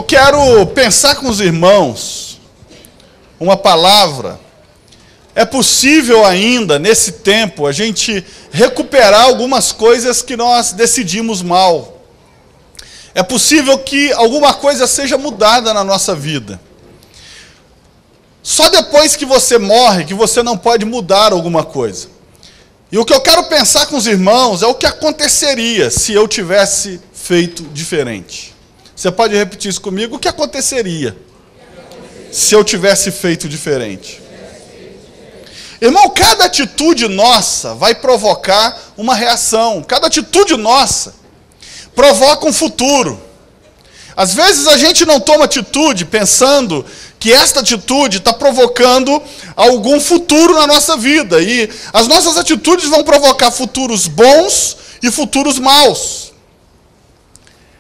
Eu quero pensar com os irmãos uma palavra. É possível ainda, nesse tempo, a gente recuperar algumas coisas que nós decidimos mal. É possível que alguma coisa seja mudada na nossa vida. Só depois que você morre, que você não pode mudar alguma coisa. E o que eu quero pensar com os irmãos é o que aconteceria se eu tivesse feito diferente. Você pode repetir isso comigo? O que aconteceria se eu tivesse feito diferente? Irmão, cada atitude nossa vai provocar uma reação. Cada atitude nossa provoca um futuro. Às vezes a gente não toma atitude pensando que esta atitude está provocando algum futuro na nossa vida. E as nossas atitudes vão provocar futuros bons e futuros maus.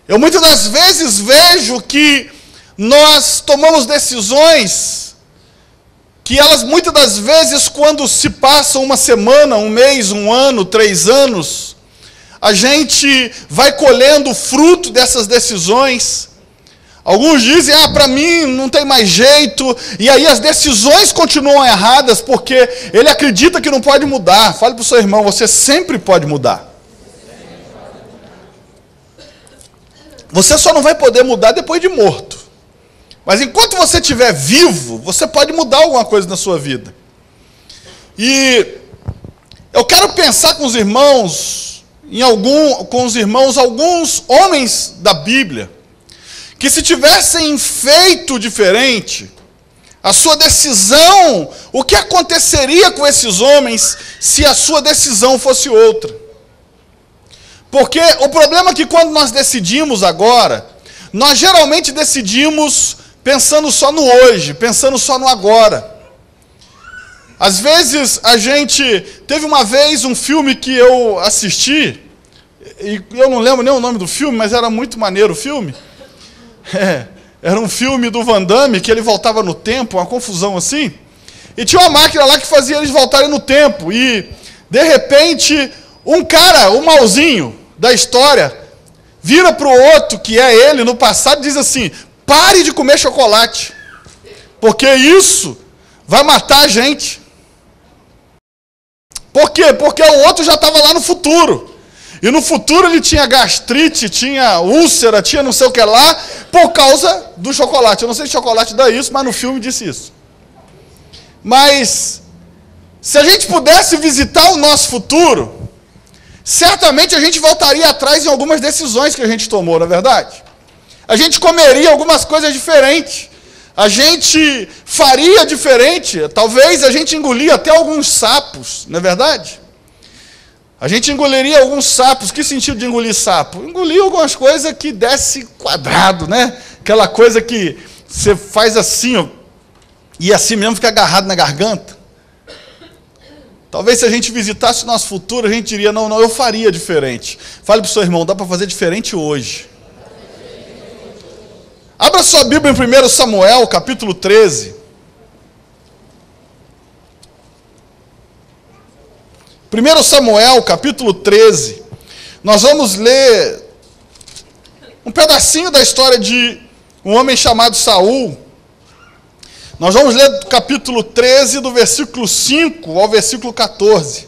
Eu muitas das vezes vejo que nós tomamos decisões que elas muitas das vezes, quando se passam uma semana, um mês, um ano, 3 anos, a gente vai colhendo o fruto dessas decisões. Alguns dizem, para mim não tem mais jeito, e aí as decisões continuam erradas, porque ele acredita que não pode mudar. Fale para o seu irmão, você sempre pode mudar. Você só não vai poder mudar depois de morto. Mas enquanto você estiver vivo, você pode mudar alguma coisa na sua vida. E eu quero pensar com os irmãos, alguns homens da Bíblia, que se tivessem feito diferente, a sua decisão, o que aconteceria com esses homens se a sua decisão fosse outra? Porque o problema é que quando nós decidimos agora, nós geralmente decidimos pensando só no hoje, pensando só no agora. Às vezes a gente... Teve uma vez um filme que eu assisti, e eu não lembro nem o nome do filme, mas era muito maneiro o filme. Era um filme do Van Damme, que ele voltava no tempo, uma confusão assim. E tinha uma máquina lá que fazia eles voltarem no tempo. E, de repente, um cara, o mauzinho da história, vira para o outro, que é ele, no passado, e diz assim: pare de comer chocolate, porque isso vai matar a gente. Por quê? Porque o outro já estava lá no futuro. E no futuro ele tinha gastrite, tinha úlcera, tinha não sei o que lá, por causa do chocolate. Eu não sei se chocolate dá isso, mas no filme disse isso. Mas, se a gente pudesse visitar o nosso futuro, certamente a gente voltaria atrás em algumas decisões que a gente tomou, não é verdade? A gente comeria algumas coisas diferentes. A gente faria diferente. Talvez a gente engolia até alguns sapos, não é verdade? A gente engoliria alguns sapos. Que sentido de engolir sapo? Engolir algumas coisas que desce quadrado, né? Aquela coisa que você faz assim, ó, e assim mesmo fica agarrado na garganta. Talvez se a gente visitasse o nosso futuro, a gente diria, não, eu faria diferente. Fale para o seu irmão, dá para fazer diferente hoje. Abra sua Bíblia em 1 Samuel, capítulo 13. 1 Samuel, capítulo 13. Nós vamos ler um pedacinho da história de um homem chamado Saul. Nós vamos ler do capítulo 13, do versículo 5 ao versículo 14.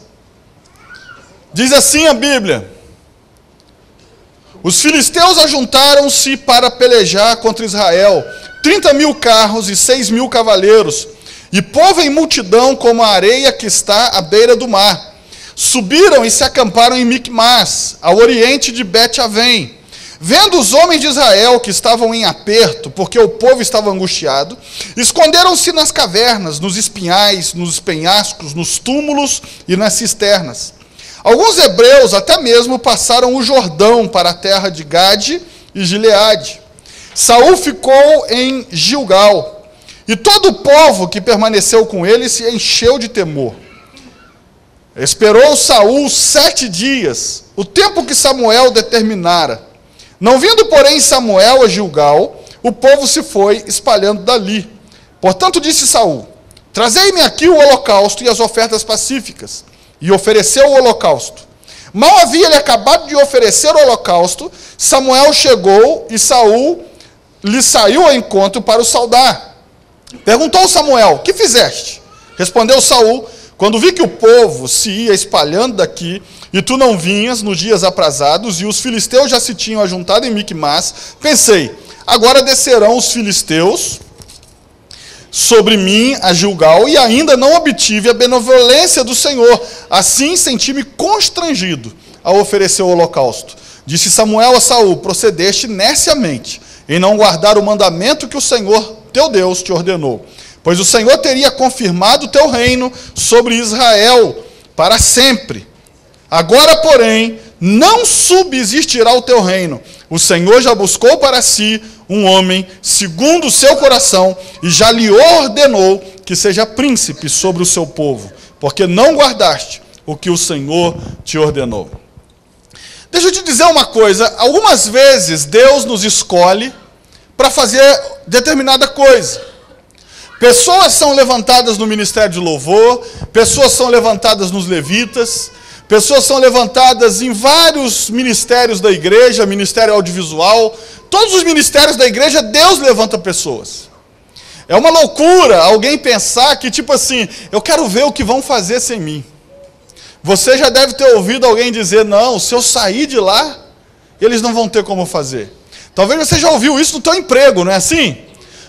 Diz assim a Bíblia: os filisteus ajuntaram-se para pelejar contra Israel, 30.000 carros e 6.000 cavaleiros, e povo em multidão como a areia que está à beira do mar. Subiram e se acamparam em Micmas, ao oriente de Bet-Avém. Vendo os homens de Israel que estavam em aperto, porque o povo estava angustiado, esconderam-se nas cavernas, nos espinhais, nos penhascos, nos túmulos e nas cisternas. Alguns hebreus até mesmo passaram o Jordão para a terra de Gade e Gileade. Saul ficou em Gilgal, e todo o povo que permaneceu com ele se encheu de temor. Esperou Saul 7 dias, o tempo que Samuel determinara. Não vindo, porém, Samuel a Gilgal, o povo se foi espalhando dali. Portanto, disse Saul: trazei-me aqui o holocausto e as ofertas pacíficas. E ofereceu o holocausto. Mal havia ele acabado de oferecer o holocausto, Samuel chegou e Saul lhe saiu ao encontro para o saudar. Perguntou Samuel: que fizeste? Respondeu Saul: quando vi que o povo se ia espalhando daqui, e tu não vinhas nos dias aprazados, e os filisteus já se tinham ajuntado em Miquimás, pensei: agora descerão os filisteus sobre mim a Gilgal, e ainda não obtive a benevolência do Senhor. Assim senti-me constrangido a oferecer o holocausto. Disse Samuel a Saul: procedeste neciamente em não guardar o mandamento que o Senhor teu Deus te ordenou, pois o Senhor teria confirmado o teu reino sobre Israel para sempre. Agora, porém, não subsistirá o teu reino. O Senhor já buscou para si um homem segundo o seu coração, e já lhe ordenou que seja príncipe sobre o seu povo, porque não guardaste o que o Senhor te ordenou. Deixa eu te dizer uma coisa: algumas vezes Deus nos escolhe para fazer determinada coisa. Pessoas são levantadas no ministério de louvor, pessoas são levantadas nos levitas, pessoas são levantadas em vários ministérios da igreja, ministério audiovisual, todos os ministérios da igreja, Deus levanta pessoas. É uma loucura alguém pensar que, tipo assim, eu quero ver o que vão fazer sem mim. Você já deve ter ouvido alguém dizer: não, se eu sair de lá, eles não vão ter como fazer. Talvez você já ouviu isso no teu emprego, não é assim?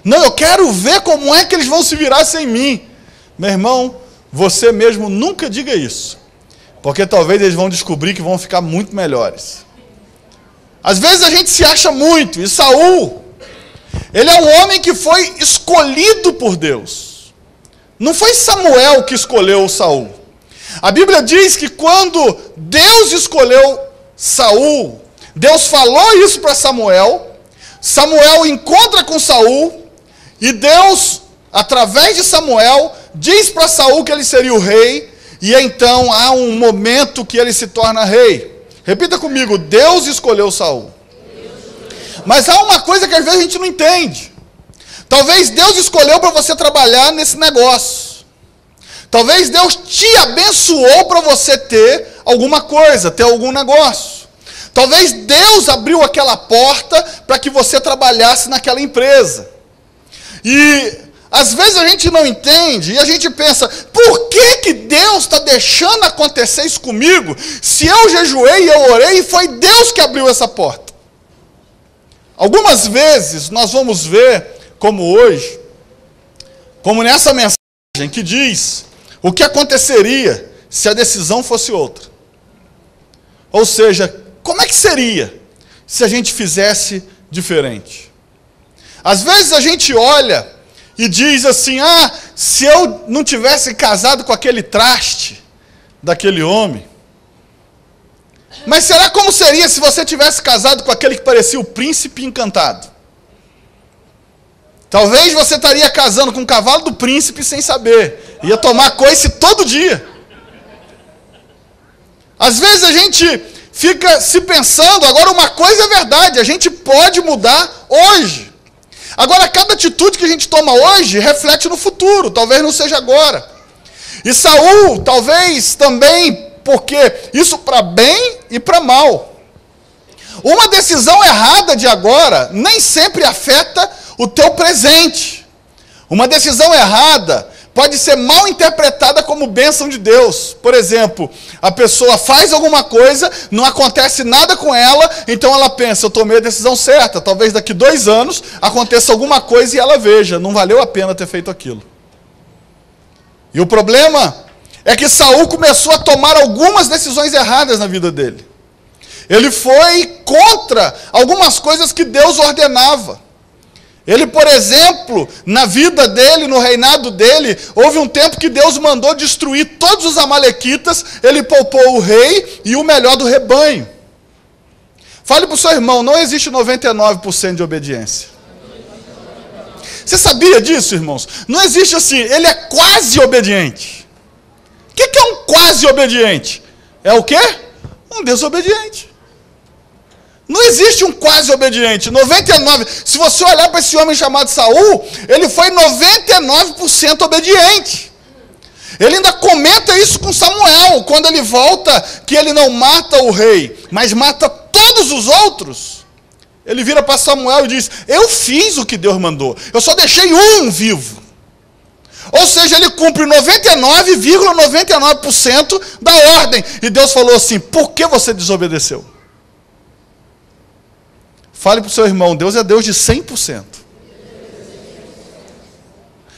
Não, eu quero ver como é que eles vão se virar sem mim. Meu irmão, você mesmo nunca diga isso, porque talvez eles vão descobrir que vão ficar muito melhores. Às vezes a gente se acha muito, e Saul, ele é um homem que foi escolhido por Deus. Não foi Samuel que escolheu Saul. A Bíblia diz que quando Deus escolheu Saul, Deus falou isso para Samuel, Samuel encontra com Saul, e Deus, através de Samuel, diz para Saul que ele seria o rei, e então há um momento que ele se torna rei. Repita comigo: Deus escolheu Saul. Mas há uma coisa que às vezes a gente não entende. Talvez Deus escolheu para você trabalhar nesse negócio. Talvez Deus te abençoou para você ter alguma coisa, ter algum negócio. Talvez Deus abriu aquela porta para que você trabalhasse naquela empresa. E às vezes a gente não entende e a gente pensa: por que Deus está deixando acontecer isso comigo? Se eu jejuei e eu orei, e foi Deus que abriu essa porta. Algumas vezes nós vamos ver, como hoje, como nessa mensagem que diz o que aconteceria se a decisão fosse outra. Ou seja, como é que seria se a gente fizesse diferente? Às vezes a gente olha e diz assim: ah, se eu não tivesse casado com aquele traste daquele homem. Mas será como seria se você tivesse casado com aquele que parecia o príncipe encantado? Talvez você estaria casando com o cavalo do príncipe sem saber. Ia tomar coice todo dia. Às vezes a gente fica se pensando. Agora, uma coisa é verdade: a gente pode mudar hoje. Agora, cada atitude que a gente toma hoje reflete no futuro, talvez não seja agora. E Saul, talvez também, porque isso para bem e para mal. Uma decisão errada de agora nem sempre afeta o teu presente. Uma decisão errada pode ser mal interpretada como bênção de Deus. Por exemplo, a pessoa faz alguma coisa, não acontece nada com ela, então ela pensa: eu tomei a decisão certa, talvez daqui 2 anos aconteça alguma coisa e ela veja, não valeu a pena ter feito aquilo. E o problema é que Saul começou a tomar algumas decisões erradas na vida dele. Ele foi contra algumas coisas que Deus ordenava. Ele, por exemplo, na vida dele, no reinado dele, houve um tempo que Deus mandou destruir todos os amalequitas, ele poupou o rei e o melhor do rebanho. Fale para o seu irmão: não existe 99% de obediência. Você sabia disso, irmãos? Não existe assim, ele é quase obediente. O que é um quase obediente? É o quê? Um desobediente. Não existe um quase obediente. 99%. Se você olhar para esse homem chamado Saul, ele foi 99% obediente. Ele ainda comenta isso com Samuel, quando ele volta, que ele não mata o rei, mas mata todos os outros. Ele vira para Samuel e diz: eu fiz o que Deus mandou, eu só deixei um vivo. Ou seja, ele cumpre 99,99% da ordem. E Deus falou assim: por que você desobedeceu? Fale para o seu irmão: Deus é Deus de 100%.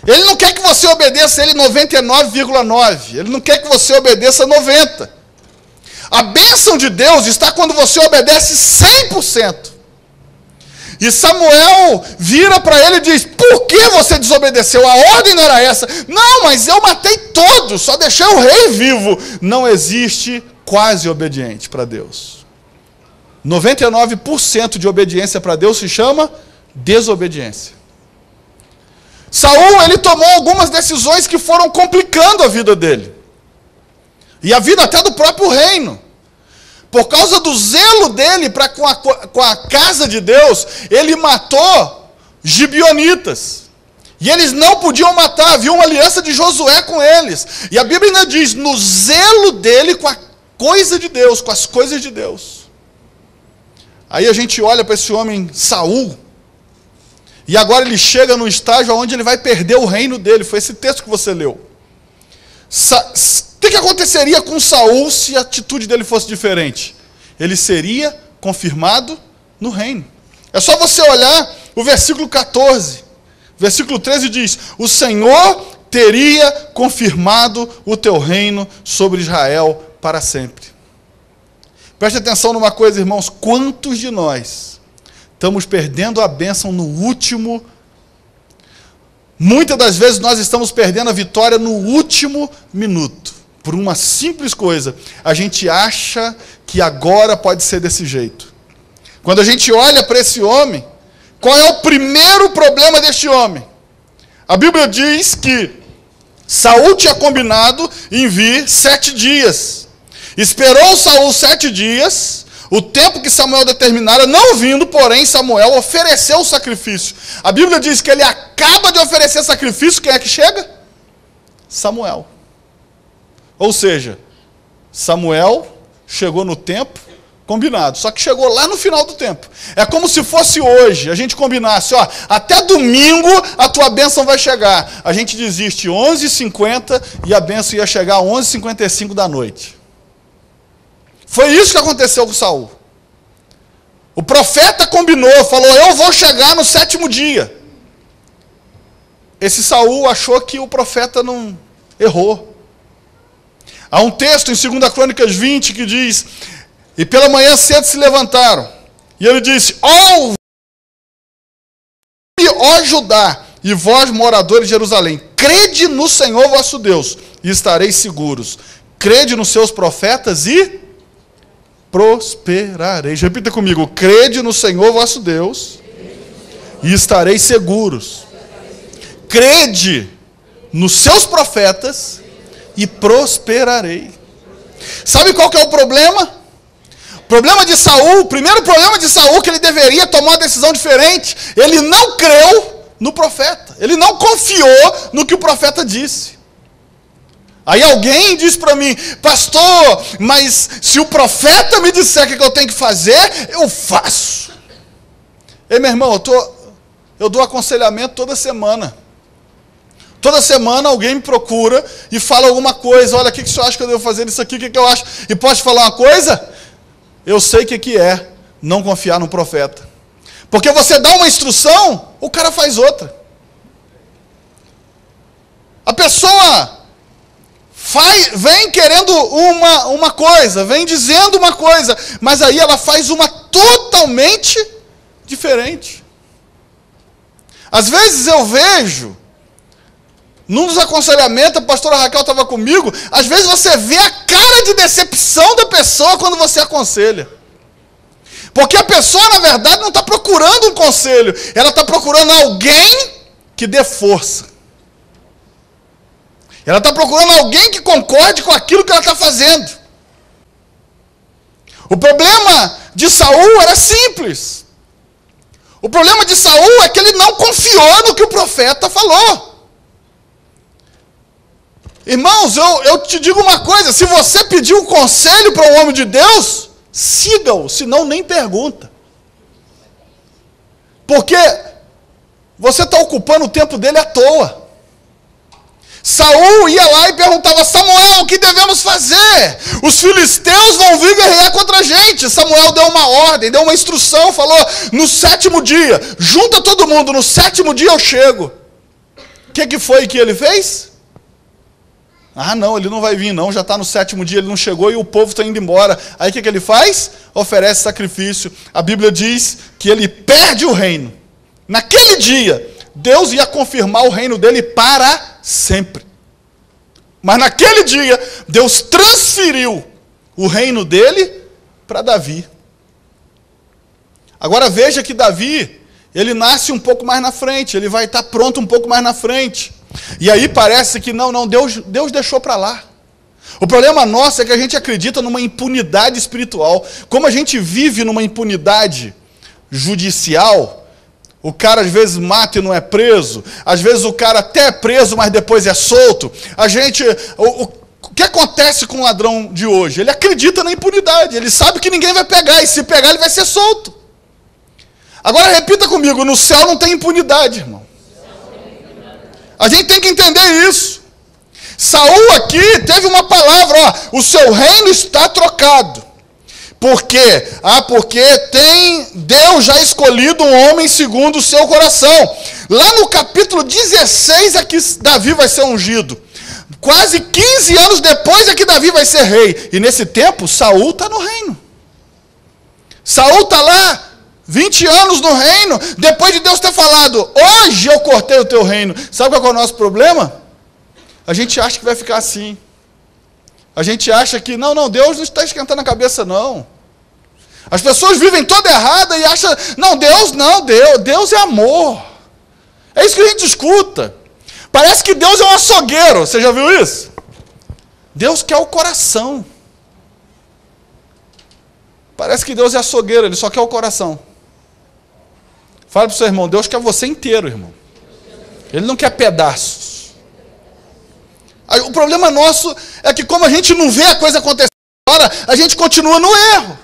Ele não quer que você obedeça ele 99,9%. Ele não quer que você obedeça 90%. A bênção de Deus está quando você obedece 100%. E Samuel vira para ele e diz: por que você desobedeceu? A ordem não era essa. Não, mas eu matei todos, só deixei o rei vivo. Não existe quase obediente para Deus. 99% de obediência para Deus se chama desobediência. Saul, ele tomou algumas decisões que foram complicando a vida dele. E a vida até do próprio reino. Por causa do zelo dele com a casa de Deus, ele matou gibeonitas. E eles não podiam matar, havia uma aliança de Josué com eles. E a Bíblia ainda diz: no zelo dele com a coisa de Deus, com as coisas de Deus. Aí a gente olha para esse homem Saul, e agora ele chega num estágio onde ele vai perder o reino dele. Foi esse texto que você leu. O que aconteceria com Saul se a atitude dele fosse diferente? Ele seria confirmado no reino. É só você olhar o versículo 14. Versículo 13 diz: o Senhor teria confirmado o teu reino sobre Israel para sempre. Preste atenção numa coisa, irmãos: quantos de nós estamos perdendo a bênção no último? Muitas das vezes nós estamos perdendo a vitória no último minuto. Por uma simples coisa: a gente acha que agora pode ser desse jeito. Quando a gente olha para esse homem, qual é o primeiro problema deste homem? A Bíblia diz que Saul tinha combinado em vir 7 dias. Esperou Saul 7 dias, o tempo que Samuel determinara, não vindo, porém, Samuel ofereceu o sacrifício. A Bíblia diz que ele acaba de oferecer sacrifício, quem é que chega? Samuel. Ou seja, Samuel chegou no tempo combinado, só que chegou lá no final do tempo. É como se fosse hoje, a gente combinasse: ó, até domingo a tua bênção vai chegar. A gente desiste 11h50 e a bênção ia chegar às 11h55 da noite. Foi isso que aconteceu com Saul. O profeta combinou, falou: eu vou chegar no 7º dia. Esse Saul achou que o profeta não errou. Há um texto em 2 Crônicas 20 que diz: e pela manhã cedo se levantaram, e ele disse: ó Judá, e vós moradores de Jerusalém, crede no Senhor vosso Deus, e estareis seguros. Crede nos seus profetas e prosperareis. Repita comigo: crede no Senhor vosso Deus, e estareis seguros. Crede nos seus profetas e prosperarei. Sabe qual que é o problema? O problema de Saul, o primeiro problema de Saul, que ele deveria tomar uma decisão diferente. Ele não creu no profeta. Ele não confiou no que o profeta disse. Aí alguém diz para mim: pastor, mas se o profeta me disser o que eu tenho que fazer, eu faço. Ei, meu irmão, eu dou aconselhamento toda semana. Toda semana alguém me procura e fala alguma coisa: olha, o que o senhor acha que eu devo fazer isso aqui, o que eu acho? E posso te falar uma coisa? Eu sei o que é não confiar no profeta. Porque você dá uma instrução, o cara faz outra. A pessoa vem querendo uma coisa, vem dizendo uma coisa, mas aí ela faz uma totalmente diferente. Às vezes eu vejo, num dos aconselhamentos, a pastora Raquel estava comigo, às vezes você vê a cara de decepção da pessoa quando você aconselha. Porque a pessoa, na verdade, não está procurando um conselho, ela está procurando alguém que dê força. Ela está procurando alguém que concorde com aquilo que ela está fazendo. O problema de Saul era simples. O problema de Saul é que ele não confiou no que o profeta falou. Irmãos, eu te digo uma coisa: se você pedir um conselho para um homem de Deus, siga-o, senão nem pergunta. Porque você está ocupando o tempo dele à toa. Saul ia lá e perguntava: Samuel, o que devemos fazer? Os filisteus vão vir guerrear contra a gente. Samuel deu uma ordem, deu uma instrução, falou: no 7º dia, junta todo mundo, no 7º dia eu chego. O que foi que ele fez? Ah, não, ele não vai vir não, já está no 7º dia, ele não chegou e o povo está indo embora. Aí o que ele faz? Oferece sacrifício. A Bíblia diz que ele perde o reino. Naquele dia, Deus ia confirmar o reino dele para sempre. Mas naquele dia, Deus transferiu o reino dele para Davi. Agora veja que Davi, ele nasce um pouco mais na frente, ele vai estar pronto um pouco mais na frente. E aí parece que Deus deixou para lá. O problema nosso é que a gente acredita numa impunidade espiritual. Como a gente vive numa impunidade judicial, o cara às vezes mata e não é preso, às vezes o cara até é preso, mas depois é solto. O que acontece com o ladrão de hoje? Ele acredita na impunidade, ele sabe que ninguém vai pegar, e se pegar ele vai ser solto. Agora repita comigo: no céu não tem impunidade, irmão. A gente tem que entender isso. Saul aqui teve uma palavra: ó, o seu reino está trocado. Por quê? Porque tem Deus já escolhido um homem segundo o seu coração. Lá no capítulo 16 é que Davi vai ser ungido. Quase 15 anos depois é que Davi vai ser rei. E nesse tempo, Saul está no reino. Saul está lá, 20 anos no reino, depois de Deus ter falado: hoje eu cortei o teu reino. Sabe qual é o nosso problema? A gente acha que vai ficar assim. A gente acha que, não, Deus não está esquentando a cabeça, não. As pessoas vivem toda errada e acham, Deus é amor. É isso que a gente escuta. Parece que Deus é um açougueiro, você já viu isso? Deus quer o coração. Parece que Deus é açougueiro, Ele só quer o coração. Fala para o seu irmão: Deus quer você inteiro, irmão. Ele não quer pedaços. O problema nosso é que, como a gente não vê a coisa acontecer agora, a gente continua no erro.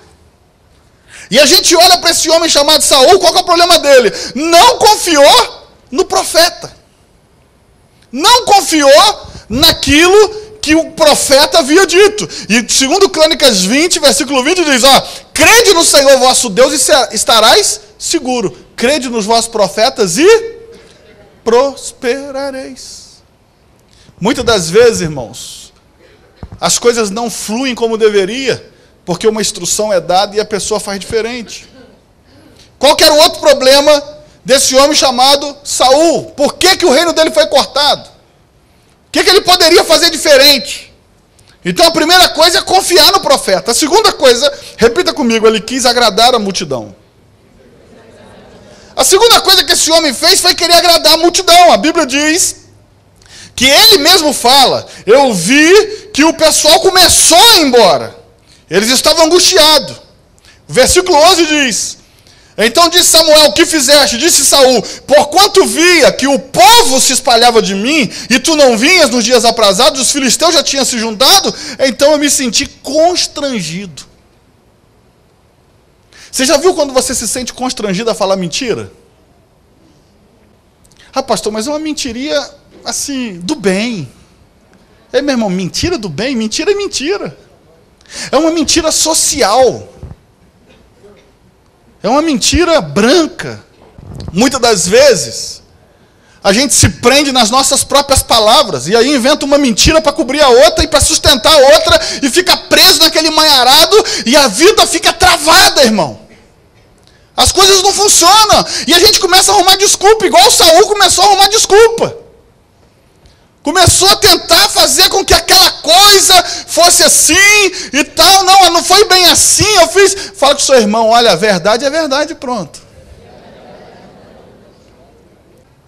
E a gente olha para esse homem chamado Saul, qual que é o problema dele? Não confiou no profeta. Não confiou naquilo que o profeta havia dito. E segundo Crônicas 20, versículo 20, diz: crede no Senhor vosso Deus e estarás seguro. Crede nos vossos profetas e prosperareis. Muitas das vezes, irmãos, as coisas não fluem como deveria, porque uma instrução é dada e a pessoa faz diferente. Qual que era o outro problema desse homem chamado Saul? Por que o reino dele foi cortado? O que ele poderia fazer diferente? Então a primeira coisa é confiar no profeta. A segunda coisa, repita comigo: ele quis agradar a multidão. A segunda coisa que esse homem fez foi querer agradar a multidão. A Bíblia diz que ele mesmo fala: eu vi que o pessoal começou a ir embora. Eles estavam angustiados. O versículo 11 diz: então disse Samuel: o que fizeste? Disse Saul: porquanto via que o povo se espalhava de mim, e tu não vinhas nos dias aprazados, os filisteus já tinham se juntado, então eu me senti constrangido. Você já viu quando você se sente constrangido a falar mentira? Ah, pastor, mas é uma mentiria assim, do bem. Meu irmão, mentira do bem? Mentira é mentira. É uma mentira social. É uma mentira branca. Muitas das vezes, a gente se prende nas nossas próprias palavras, e aí inventa uma mentira para cobrir a outra, e para sustentar a outra, e fica preso naquele manharado, e a vida fica travada, irmão. As coisas não funcionam, e a gente começa a arrumar desculpa, igual o Saul começou a arrumar desculpa. Começou a tentar fazer com que aquela coisa fosse assim e tal. Não foi bem assim, eu fiz. Fala com o seu irmão: olha, a verdade é verdade, pronto.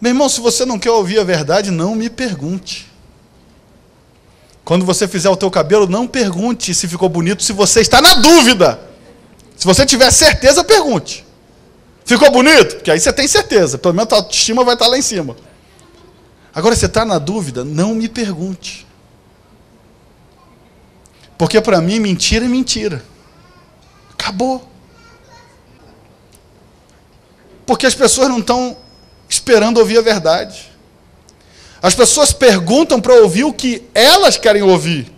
Meu irmão, se você não quer ouvir a verdade, não me pergunte. Quando você fizer o teu cabelo, não pergunte se ficou bonito, se você está na dúvida. Se você tiver certeza, pergunte. Ficou bonito? Porque aí você tem certeza, pelo menos a autoestima vai estar lá em cima. Agora, você está na dúvida? Não me pergunte. Porque para mim, mentira é mentira. Acabou. Porque as pessoas não estão esperando ouvir a verdade. As pessoas perguntam para ouvir o que elas querem ouvir.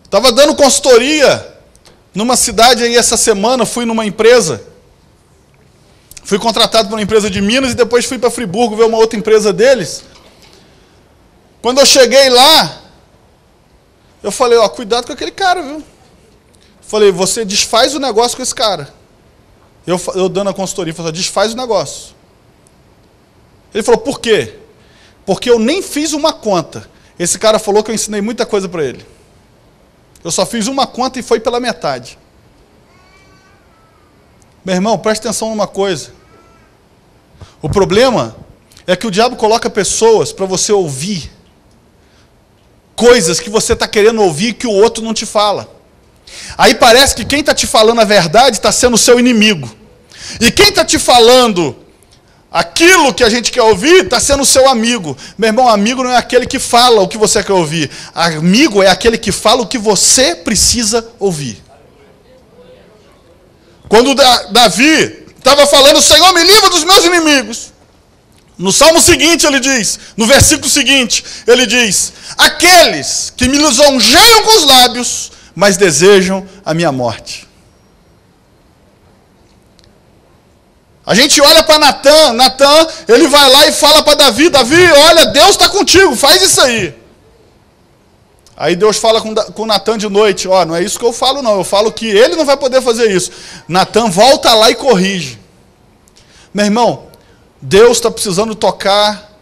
Estava dando consultoria numa cidade aí essa semana, fui numa empresa. Fui contratado por uma empresa de Minas e depois fui para Friburgo ver uma outra empresa deles. Quando eu cheguei lá, eu falei, ó, cuidado com aquele cara, viu? Falei, você desfaz o negócio com esse cara. Eu dando a consultoria, falei, desfaz o negócio. Ele falou, por quê? Porque eu nem fiz uma conta. Esse cara falou que eu ensinei muita coisa para ele. Eu só fiz uma conta e foi pela metade. Meu irmão, preste atenção numa coisa. O problema é que o diabo coloca pessoas para você ouvir coisas que você está querendo ouvir que o outro não te fala. Aí parece que quem está te falando a verdade está sendo o seu inimigo. E quem está te falando aquilo que a gente quer ouvir está sendo o seu amigo. Meu irmão, amigo não é aquele que fala o que você quer ouvir. Amigo é aquele que fala o que você precisa ouvir. Quando Davi estava falando, Senhor, me livra dos meus inimigos. No salmo seguinte ele diz, no versículo seguinte, ele diz, aqueles que me lisonjeiam com os lábios, mas desejam a minha morte. A gente olha para Natan, ele vai lá e fala para Davi, olha, Deus está contigo, faz isso aí. Aí Deus fala com Natan de noite, ó, não é isso que eu falo não, eu falo que ele não vai poder fazer isso. Natan volta lá e corrige. Meu irmão, Deus está precisando tocar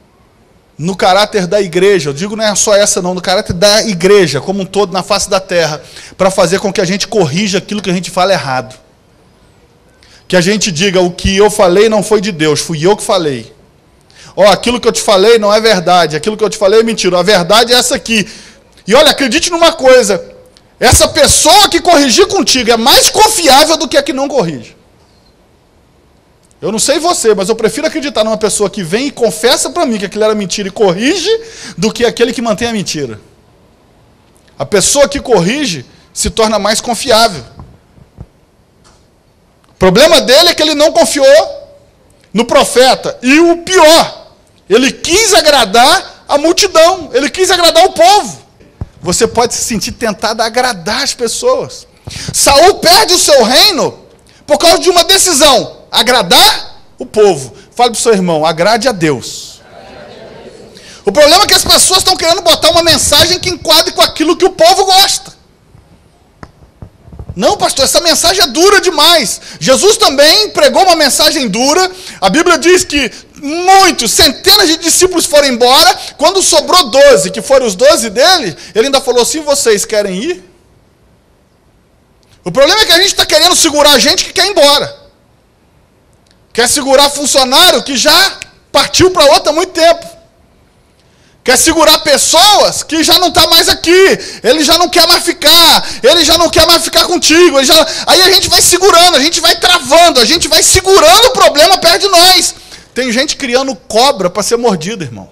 no caráter da igreja, eu digo não é só essa não, no caráter da igreja, como um todo, na face da terra, para fazer com que a gente corrija aquilo que a gente fala errado. Que a gente diga, o que eu falei não foi de Deus, fui eu que falei. Ó, aquilo que eu te falei não é verdade, aquilo que eu te falei é mentira, a verdade é essa aqui. E olha, acredite numa coisa, essa pessoa que corrigir contigo é mais confiável do que a que não corrige. Eu não sei você, mas eu prefiro acreditar numa pessoa que vem e confessa para mim que aquilo era mentira e corrige, do que aquele que mantém a mentira. A pessoa que corrige se torna mais confiável. O problema dele é que ele não confiou no profeta. E o pior, ele quis agradar a multidão, ele quis agradar o povo. Você pode se sentir tentado a agradar as pessoas. Saul perde o seu reino por causa de uma decisão. Agradar o povo. Fale para o seu irmão, agrade a Deus. O problema é que as pessoas estão querendo botar uma mensagem que enquadre com aquilo que o povo gosta. Não, pastor, essa mensagem é dura demais. Jesus também pregou uma mensagem dura. A Bíblia diz que muitos, centenas de discípulos foram embora. Quando sobrou 12, que foram os 12 dele, ele ainda falou assim, vocês querem ir? O problema é que a gente está querendo segurar gente que quer ir embora. Quer segurar funcionário que já partiu para outra há muito tempo. Quer segurar pessoas que já não estão mais aqui. Ele já não quer mais ficar. Ele já não quer mais ficar contigo. Aí a gente vai segurando, a gente vai travando, a gente vai segurando o problema perto de nós. Tem gente criando cobra para ser mordida, irmão.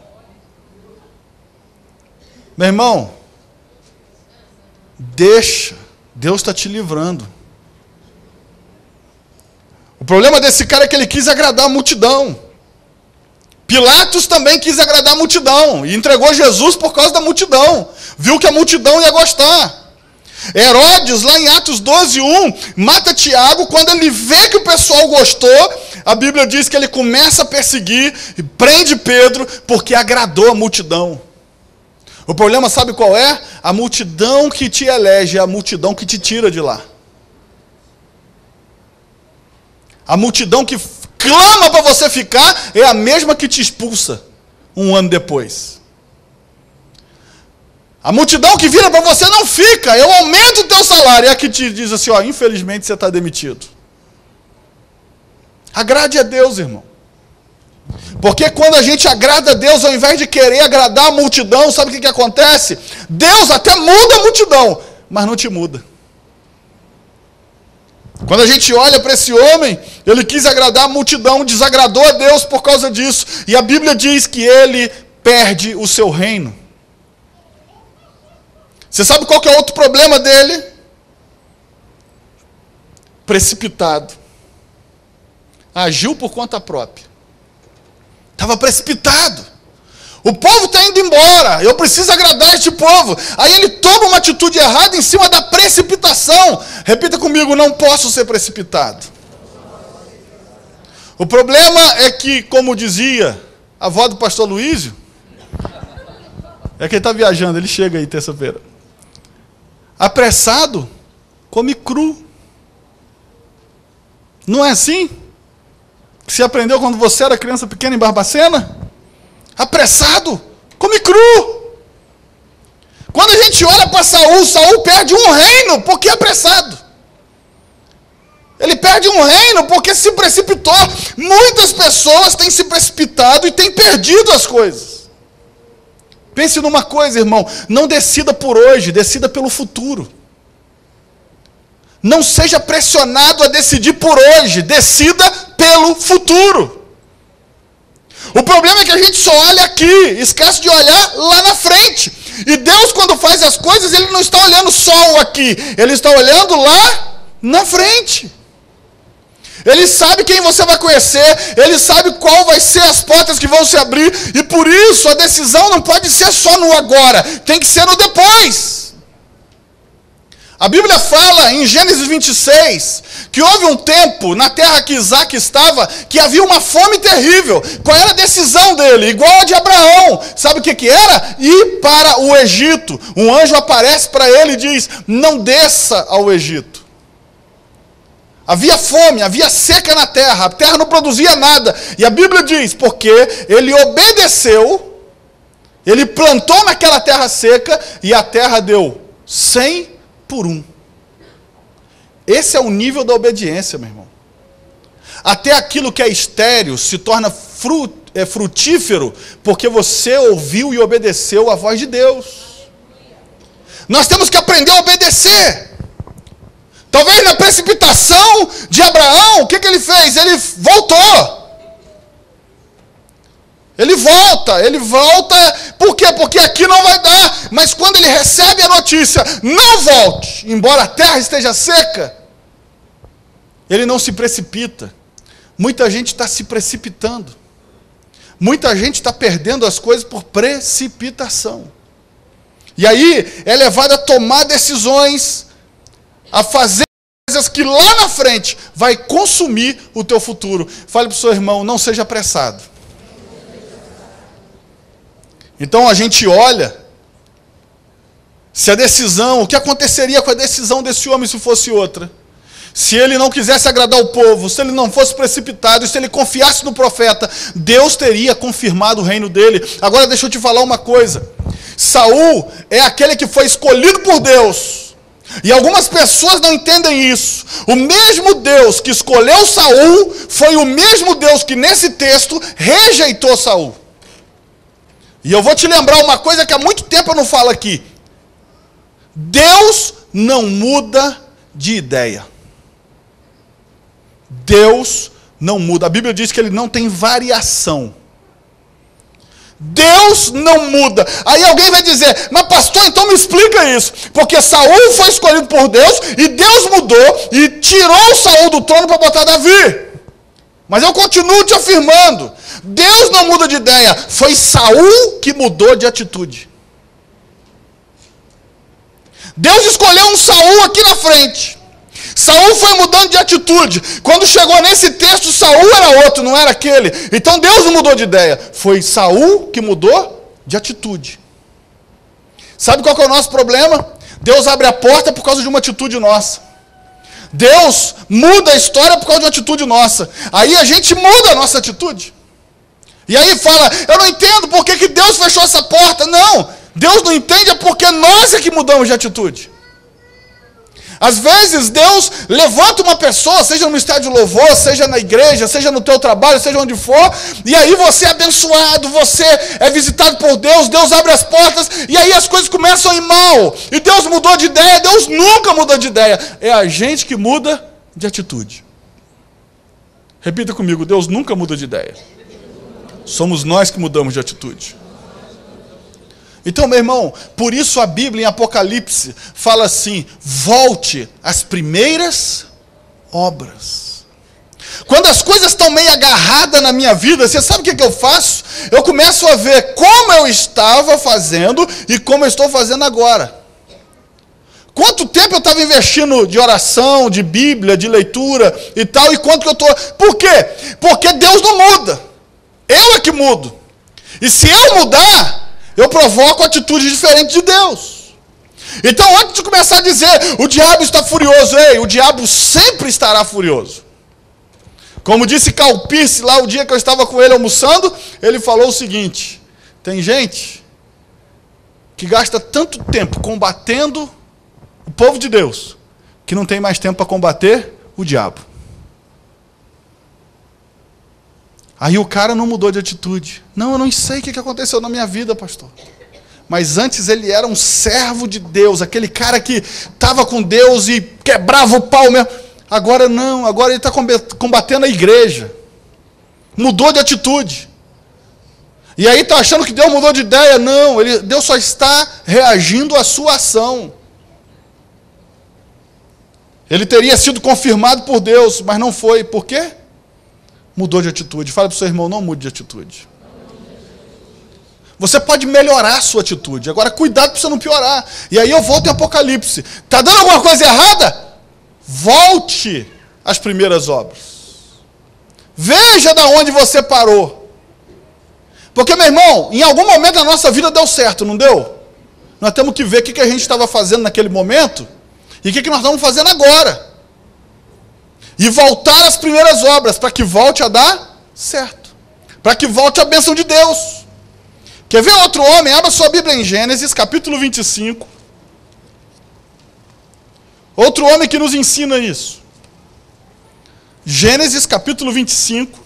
Meu irmão, deixa. Deus está te livrando. O problema desse cara é que ele quis agradar a multidão. Pilatos também quis agradar a multidão e entregou Jesus por causa da multidão. Viu que a multidão ia gostar. Herodes, lá em Atos 12:1, mata Tiago. Quando ele vê que o pessoal gostou, a Bíblia diz que ele começa a perseguir e prende Pedro porque agradou a multidão. O problema sabe qual é? A multidão que te elege é a multidão que te tira de lá. A multidão que clama para você ficar é a mesma que te expulsa um ano depois. A multidão que vira para você não fica, eu aumento o teu salário, é a que te diz assim, ó, infelizmente você está demitido. Agrade a Deus, irmão. Porque quando a gente agrada a Deus, ao invés de querer agradar a multidão, sabe o que acontece? Deus até muda a multidão, mas não te muda. Quando a gente olha para esse homem, ele quis agradar a multidão, desagradou a Deus por causa disso. E a Bíblia diz que ele perde o seu reino. Você sabe qual que é outro problema dele? Precipitado. agiu por conta própria. Estava precipitado. O povo está indo embora, eu preciso agradar este povo. Aí ele toma uma atitude errada em cima da precipitação. Repita comigo, não posso ser precipitado. O problema é que, como dizia a avó do pastor Luísio, é que ele está viajando, ele chega aí terça-feira. Apressado, come cru. Não é assim? Que você aprendeu quando você era criança pequena em Barbacena? Apressado, come cru. Quando a gente olha para Saul, Saul perde um reino porque é apressado. Ele perde um reino porque se precipitou. Muitas pessoas têm se precipitado e têm perdido as coisas. Pense numa coisa, irmão, não decida por hoje, decida pelo futuro. Não seja pressionado a decidir por hoje, decida pelo futuro. O problema é que a gente só olha aqui, esquece de olhar lá na frente. E Deus, quando faz as coisas, Ele não está olhando só o aqui, Ele está olhando lá na frente. Ele sabe quem você vai conhecer, Ele sabe qual vai ser as portas que vão se abrir, e por isso a decisão não pode ser só no agora, tem que ser no depois. A Bíblia fala em Gênesis 26, que houve um tempo na terra que Isaac estava, que havia uma fome terrível. Qual era a decisão dele? Igual a de Abraão. Sabe o que era? Ir para o Egito. Um anjo aparece para ele e diz, não desça ao Egito. Havia fome, havia seca na terra, a terra não produzia nada. E a Bíblia diz, porque ele obedeceu, ele plantou naquela terra seca, e a terra deu 100 por 1. Esse é o nível da obediência, meu irmão. Até aquilo que é estéril se torna frutífero, porque você ouviu e obedeceu a voz de Deus. Nós temos que aprender a obedecer. Talvez na precipitação de Abraão, o que ele fez? Ele voltou. Ele volta, por quê? Porque aqui não vai dar, mas quando ele recebe a notícia, não volte, embora a terra esteja seca, ele não se precipita. Muita gente está se precipitando, muita gente está perdendo as coisas por precipitação, e aí é levado a tomar decisões, a fazer coisas que lá na frente vai consumir o teu futuro. Fale para o seu irmão, não seja apressado. Então a gente olha, se a decisão, o que aconteceria com a decisão desse homem se fosse outra? Se ele não quisesse agradar o povo, se ele não fosse precipitado, se ele confiasse no profeta, Deus teria confirmado o reino dele. Agora deixa eu te falar uma coisa, Saul é aquele que foi escolhido por Deus, e algumas pessoas não entendem isso. O mesmo Deus que escolheu Saul, foi o mesmo Deus que nesse texto rejeitou Saul. E eu vou te lembrar uma coisa que há muito tempo eu não falo aqui. Deus não muda de ideia. Deus não muda. A Bíblia diz que Ele não tem variação. Deus não muda. Aí alguém vai dizer, mas pastor, então me explica isso. Porque Saul foi escolhido por Deus, e Deus mudou, e tirou Saul do trono para botar Davi. Mas eu continuo te afirmando, Deus não muda de ideia, foi Saul que mudou de atitude. Deus escolheu um Saul aqui na frente. Saul foi mudando de atitude. Quando chegou nesse texto, Saul era outro, não era aquele. Então Deus não mudou de ideia, foi Saul que mudou de atitude. Sabe qual que é o nosso problema? Deus abre a porta por causa de uma atitude nossa. Deus muda a história por causa de uma atitude nossa. Aí a gente muda a nossa atitude. E aí fala, eu não entendo por que Deus fechou essa porta. Não, Deus não entende é porque nós é que mudamos de atitude. Às vezes Deus levanta uma pessoa, seja no ministério de louvor, seja na igreja, seja no teu trabalho, seja onde for, e aí você é abençoado, você é visitado por Deus, Deus abre as portas, e aí as coisas começam a ir mal, e Deus mudou de ideia. Deus nunca muda de ideia, é a gente que muda de atitude. Repita comigo, Deus nunca muda de ideia, somos nós que mudamos de atitude. Então, meu irmão, por isso a Bíblia em Apocalipse fala assim, volte às primeiras obras. Quando as coisas estão meio agarradas na minha vida, você sabe o que eu faço? Eu começo a ver como eu estava fazendo e como eu estou fazendo agora. Quanto tempo eu estava investindo de oração, de Bíblia, de leitura e tal, e quanto que eu estou... Por quê? Porque Deus não muda. Eu é que mudo. E se eu mudar, eu provoco atitudes diferentes de Deus. Então, antes de começar a dizer, o diabo está furioso, ei, o diabo sempre estará furioso. Como disse Karl Pierce lá, o dia que eu estava com ele almoçando, ele falou o seguinte: tem gente que gasta tanto tempo combatendo o povo de Deus, que não tem mais tempo para combater o diabo. Aí o cara não mudou de atitude. Não, eu não sei o que aconteceu na minha vida, pastor. Mas antes ele era um servo de Deus, aquele cara que estava com Deus e quebrava o pau mesmo. Agora não, agora ele está combatendo a igreja. Mudou de atitude. E aí está achando que Deus mudou de ideia. Não, Deus só está reagindo à sua ação. Ele teria sido confirmado por Deus, mas não foi. Por quê? Mudou de atitude. Fala para o seu irmão, não mude de atitude. Você pode melhorar a sua atitude. Agora, cuidado para você não piorar. E aí eu volto em Apocalipse. Está dando alguma coisa errada? Volte às primeiras obras. Veja de onde você parou. Porque, meu irmão, em algum momento da nossa vida deu certo, não deu? Nós temos que ver o que a gente estava fazendo naquele momento e o que nós estamos fazendo agora. E voltar às primeiras obras, para que volte a dar certo. Para que volte a bênção de Deus. Quer ver outro homem? Abra sua Bíblia em Gênesis, capítulo 25. Outro homem que nos ensina isso. Gênesis, capítulo 25,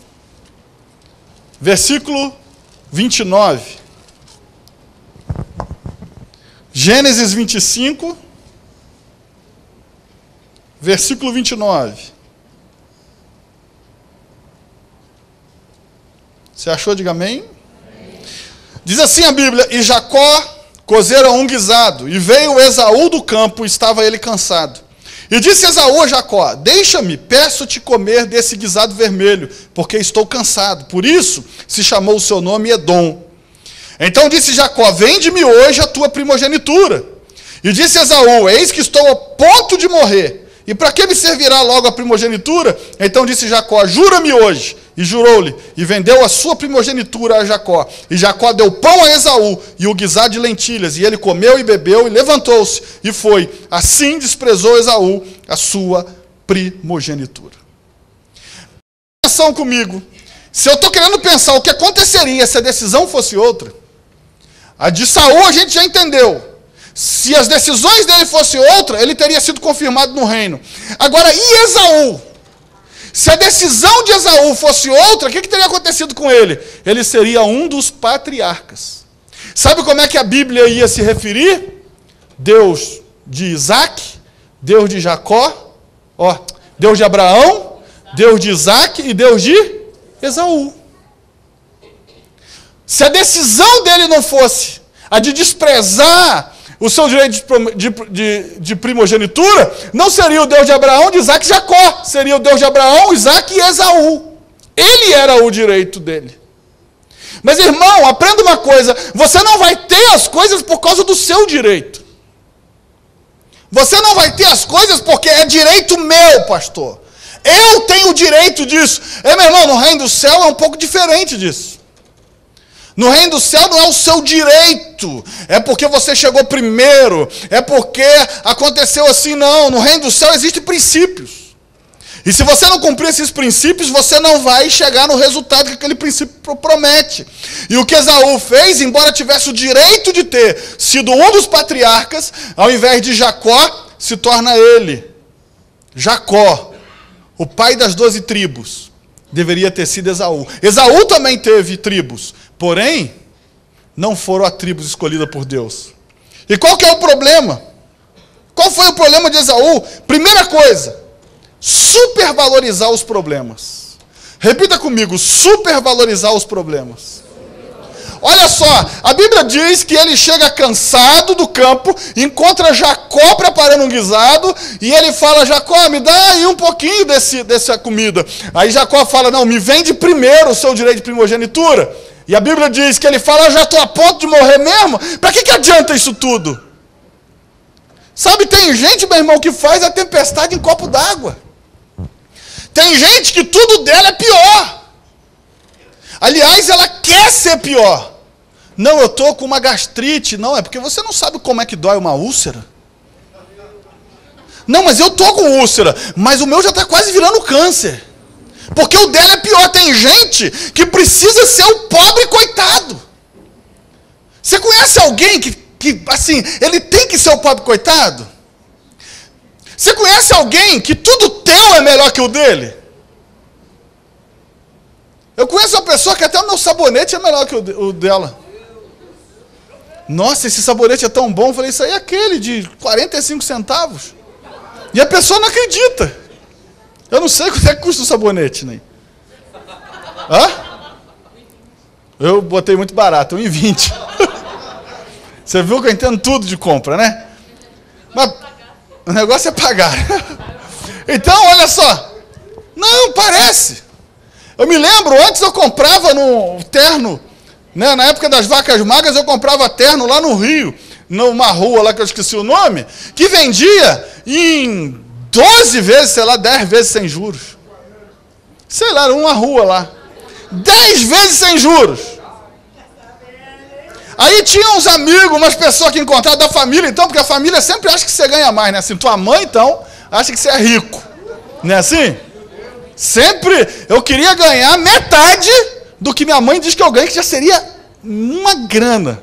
versículo 29. Gênesis 25, versículo 29. Você achou? Diga amém. Diz assim a Bíblia: e Jacó cozera um guisado, e veio Esaú do campo, estava ele cansado. E disse Esaú a Jacó: deixa-me, peço-te comer desse guisado vermelho, porque estou cansado. Por isso se chamou o seu nome Edom. Então disse Jacó: vende-me hoje a tua primogenitura. E disse Esaú: eis que estou a ponto de morrer, e para que me servirá logo a primogenitura? Então disse Jacó: jura-me hoje. E jurou-lhe, e vendeu a sua primogenitura a Jacó. E Jacó deu pão a Esaú, e o guisado de lentilhas, e ele comeu e bebeu, e levantou-se, e foi. Assim desprezou Esaú a sua primogenitura. Atenção comigo. Se eu estou querendo pensar o que aconteceria se a decisão fosse outra, a de Saul a gente já entendeu. Se as decisões dele fossem outra, ele teria sido confirmado no reino. Agora, e Esaú? Se a decisão de Esaú fosse outra, o que teria acontecido com ele? Ele seria um dos patriarcas. Sabe como é que a Bíblia ia se referir? Deus de Isaac, Deus de Jacó, Deus de Abraão, Deus de Isaac e Deus de Esaú. Se a decisão dele não fosse a de desprezar o seu direito de primogenitura, não seria o Deus de Abraão, de Isaac e Jacó. Seria o Deus de Abraão, Isaac e Esaú. Ele era o direito dele. Mas, irmão, aprenda uma coisa. Você não vai ter as coisas por causa do seu direito. Você não vai ter as coisas porque é direito meu, pastor. Eu tenho o direito disso. Meu irmão, no reino do céu é um pouco diferente disso. No reino do céu não é o seu direito, é porque você chegou primeiro, é porque aconteceu assim, não. No reino do céu existem princípios. E se você não cumprir esses princípios, você não vai chegar no resultado que aquele princípio promete. E o que Esaú fez, embora tivesse o direito de ter sido um dos patriarcas, ao invés de Jacó, se torna ele. Jacó, o pai das 12 tribos, deveria ter sido Esaú. Esaú também teve tribos. Porém, não foram as tribos escolhidas por Deus. E qual que é o problema? Qual foi o problema de Esaú? Primeira coisa, supervalorizar os problemas. Repita comigo, supervalorizar os problemas. Olha só, a Bíblia diz que ele chega cansado do campo, encontra Jacó preparando um guisado, e ele fala, Jacó, me dá aí um pouquinho dessa comida. Aí Jacó fala, não, me vende primeiro o seu direito de primogenitura. E a Bíblia diz que ele fala, eu já estou a ponto de morrer mesmo, para que adianta isso tudo? Sabe, tem gente, meu irmão, que faz a tempestade em copo d'água. Tem gente que tudo dela é pior. Aliás, ela quer ser pior. Não, eu estou com uma gastrite. Não, é porque você não sabe como é que dói uma úlcera. Não, mas eu estou com úlcera. Mas o meu já está quase virando câncer. Porque o dela é pior. Tem gente que precisa ser o pobre coitado. Você conhece alguém que assim, ele tem que ser o pobre coitado? Você conhece alguém que tudo teu é melhor que o dele? Eu conheço uma pessoa que até o meu sabonete é melhor que o dela. Nossa, esse sabonete é tão bom. Eu falei, isso aí é aquele de 45 centavos. E a pessoa não acredita. Eu não sei quanto é que custa o sabonete, né? Hã? Eu botei muito barato, 1,20. Você viu que eu entendo tudo de compra, né? Mas o negócio é pagar. Então, olha só. Não, parece. Eu me lembro, antes eu comprava no terno, né, na época das vacas magras, eu comprava terno lá no Rio, numa rua lá que eu esqueci o nome, que vendia em 12 vezes, sei lá, 10 vezes sem juros. Sei lá, era uma rua lá. 10 vezes sem juros. Aí tinha uns amigos, umas pessoas que encontraram da família, então, porque a família sempre acha que você ganha mais, né? Assim, tua mãe, então, acha que você é rico. Não é assim? Sempre eu queria ganhar metade do que minha mãe diz que eu ganho, que já seria uma grana.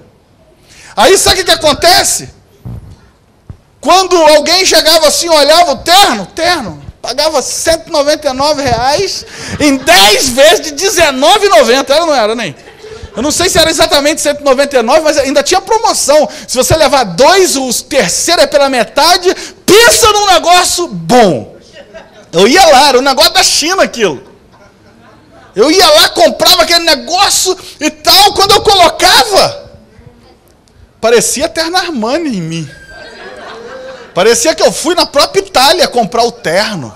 Aí sabe o que acontece? Quando alguém chegava assim, olhava o terno, pagava R$199 em 10 vezes de R$19,90. Era ou não era, nem? Eu não sei se era exatamente 199, mas ainda tinha promoção. Se você levar 2, o terceiro é pela metade, pensa num negócio bom. Eu ia lá, era um negócio da China aquilo. Eu ia lá, comprava aquele negócio e tal, quando eu colocava, parecia Terno Armani em mim. Parecia que eu fui na própria Itália comprar o terno.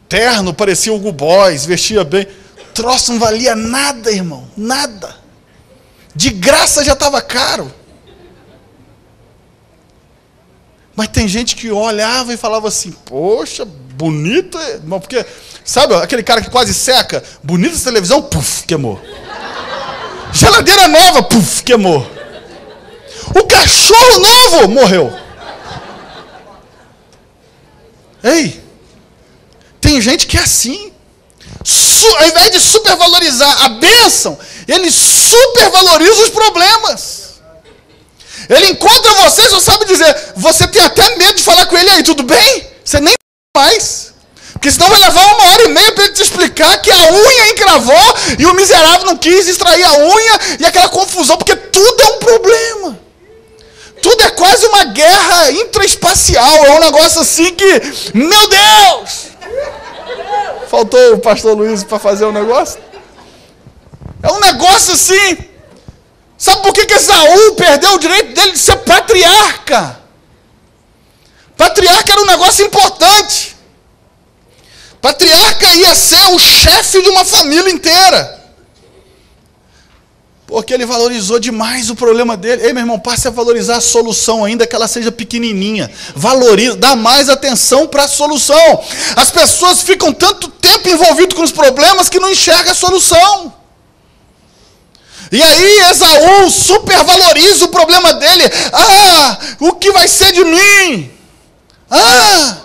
Terno, parecia Hugo Boss, vestia bem. Troço não valia nada, irmão, nada. De graça já estava caro. Mas tem gente que olhava e falava assim, poxa, bonito, irmão, porque, sabe, aquele cara que quase seca, bonita essa televisão, puf, queimou. Geladeira nova, puf, queimou. O cachorro novo morreu. Ei, tem gente que é assim. Ao invés de supervalorizar a bênção, ele supervaloriza os problemas. Ele encontra você, só sabe dizer, você tem até medo de falar com ele, aí, tudo bem? Você nem mais. Porque senão vai levar 1h30 para ele te explicar que a unha encravou e o miserável não quis extrair a unha e aquela confusão, porque tudo é um problema. Tudo é quase uma guerra intraespacial, é um negócio assim que, meu Deus! Faltou o pastor Luiz para fazer o negócio? É um negócio assim. Sabe por que Esaú perdeu o direito dele de ser patriarca? Patriarca era um negócio importante. Patriarca ia ser o chefe de uma família inteira. Porque ele valorizou demais o problema dele. Ei, meu irmão, passe a valorizar a solução, ainda que ela seja pequenininha. Valoriza, dá mais atenção para a solução. As pessoas ficam tanto tempo envolvidas com os problemas que não enxergam a solução. E aí Esaú supervaloriza o problema dele. Ah, o que vai ser de mim? Ah,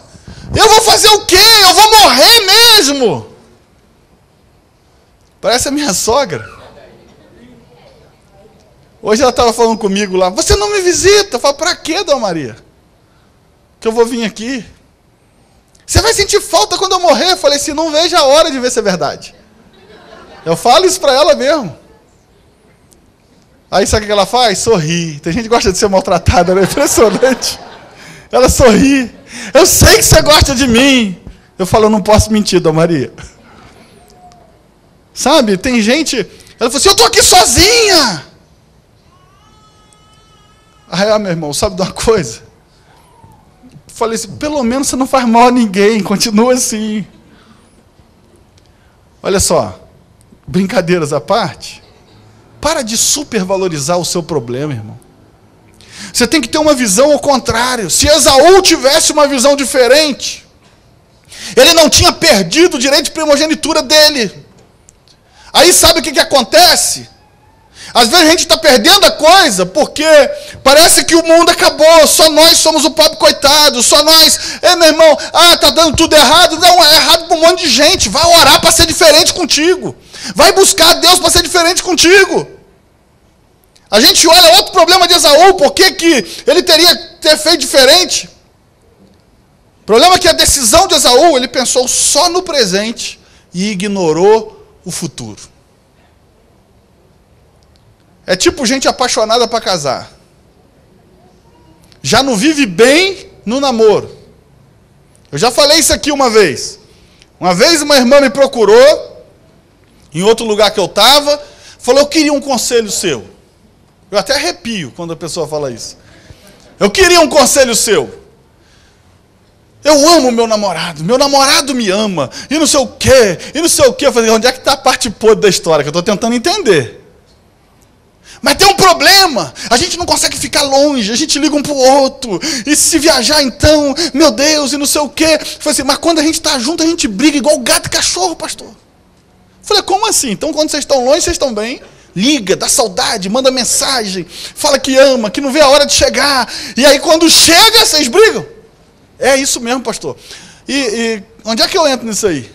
eu vou fazer o quê? Eu vou morrer mesmo. Parece a minha sogra. Hoje ela estava falando comigo lá, você não me visita? Eu falo, para quê, Dona Maria? Que eu vou vir aqui. Você vai sentir falta quando eu morrer? Eu falei, se não veja a hora de ver se é verdade. Eu falo isso para ela mesmo. Aí sabe o que ela faz? Sorri. Tem gente que gosta de ser maltratada, é impressionante. Ela sorri. Eu sei que você gosta de mim. Eu falo, eu não posso mentir, Dona Maria. Sabe, tem gente Ela falou assim, eu estou aqui sozinha. Aí, meu irmão, sabe de uma coisa? Falei assim, pelo menos você não faz mal a ninguém, continua assim. Olha só, brincadeiras à parte, para de supervalorizar o seu problema, irmão. Você tem que ter uma visão ao contrário. Se Esaú tivesse uma visão diferente, ele não tinha perdido o direito de primogenitura dele. Aí sabe o que acontece? Às vezes a gente está perdendo a coisa porque parece que o mundo acabou, só nós somos o pobre coitado, só nós, meu irmão, está dando tudo errado. Não, é errado para um monte de gente. Vai orar para ser diferente contigo. Vai buscar Deus para ser diferente contigo. A gente olha outro problema de Esaú, por que ele teria que ter feito diferente? O problema é que a decisão de Esaú, ele pensou só no presente e ignorou o futuro. É tipo gente apaixonada para casar. Já não vive bem no namoro. Eu já falei isso aqui uma vez. Uma vez uma irmã me procurou, em outro lugar que eu estava, falou, eu queria um conselho seu. Eu até arrepio quando a pessoa fala isso. Eu queria um conselho seu. Eu amo meu namorado me ama, e não sei o quê, e não sei o quê. Eu falei, onde é que está a parte podre da história, que eu estou tentando entender. Mas tem um problema, a gente não consegue ficar longe, a gente liga um para o outro, e se viajar então, meu Deus, e não sei o quê. Eu falei assim, mas quando a gente está junto, a gente briga igual gato e cachorro, pastor. Eu falei, como assim? Então quando vocês estão longe, vocês estão bem? Liga, dá saudade, manda mensagem, fala que ama, que não vê a hora de chegar, e aí quando chega, vocês brigam? É isso mesmo, pastor. E onde é que eu entro nisso aí?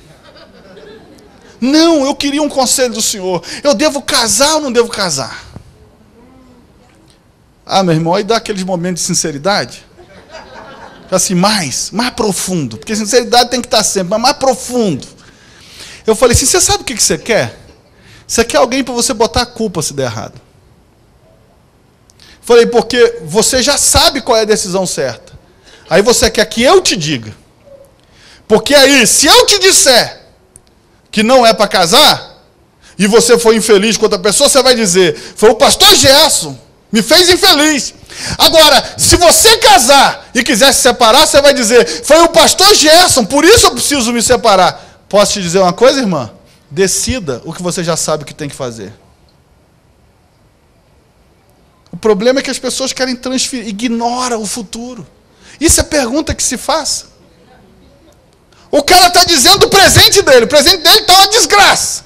Não, eu queria um conselho do senhor. Eu devo casar ou não devo casar? Meu irmão, aí dá aqueles momentos de sinceridade. Assim, mais profundo. Porque sinceridade tem que estar sempre, mas mais profundo. Eu falei assim, você sabe o que você quer? Você quer alguém para você botar a culpa se der errado. Falei, porque você já sabe qual é a decisão certa. Aí você quer que eu te diga. Porque aí, se eu te disser que não é para casar, e você foi infeliz com outra pessoa, você vai dizer, foi o pastor Gerson, me fez infeliz. Agora, se você casar e quiser se separar, você vai dizer, foi o pastor Gerson, por isso eu preciso me separar. Posso te dizer uma coisa, irmã? Decida o que você já sabe que tem que fazer. O problema é que as pessoas querem transferir, ignora o futuro. Isso é pergunta que se faça. O cara está dizendo o presente dele está uma desgraça.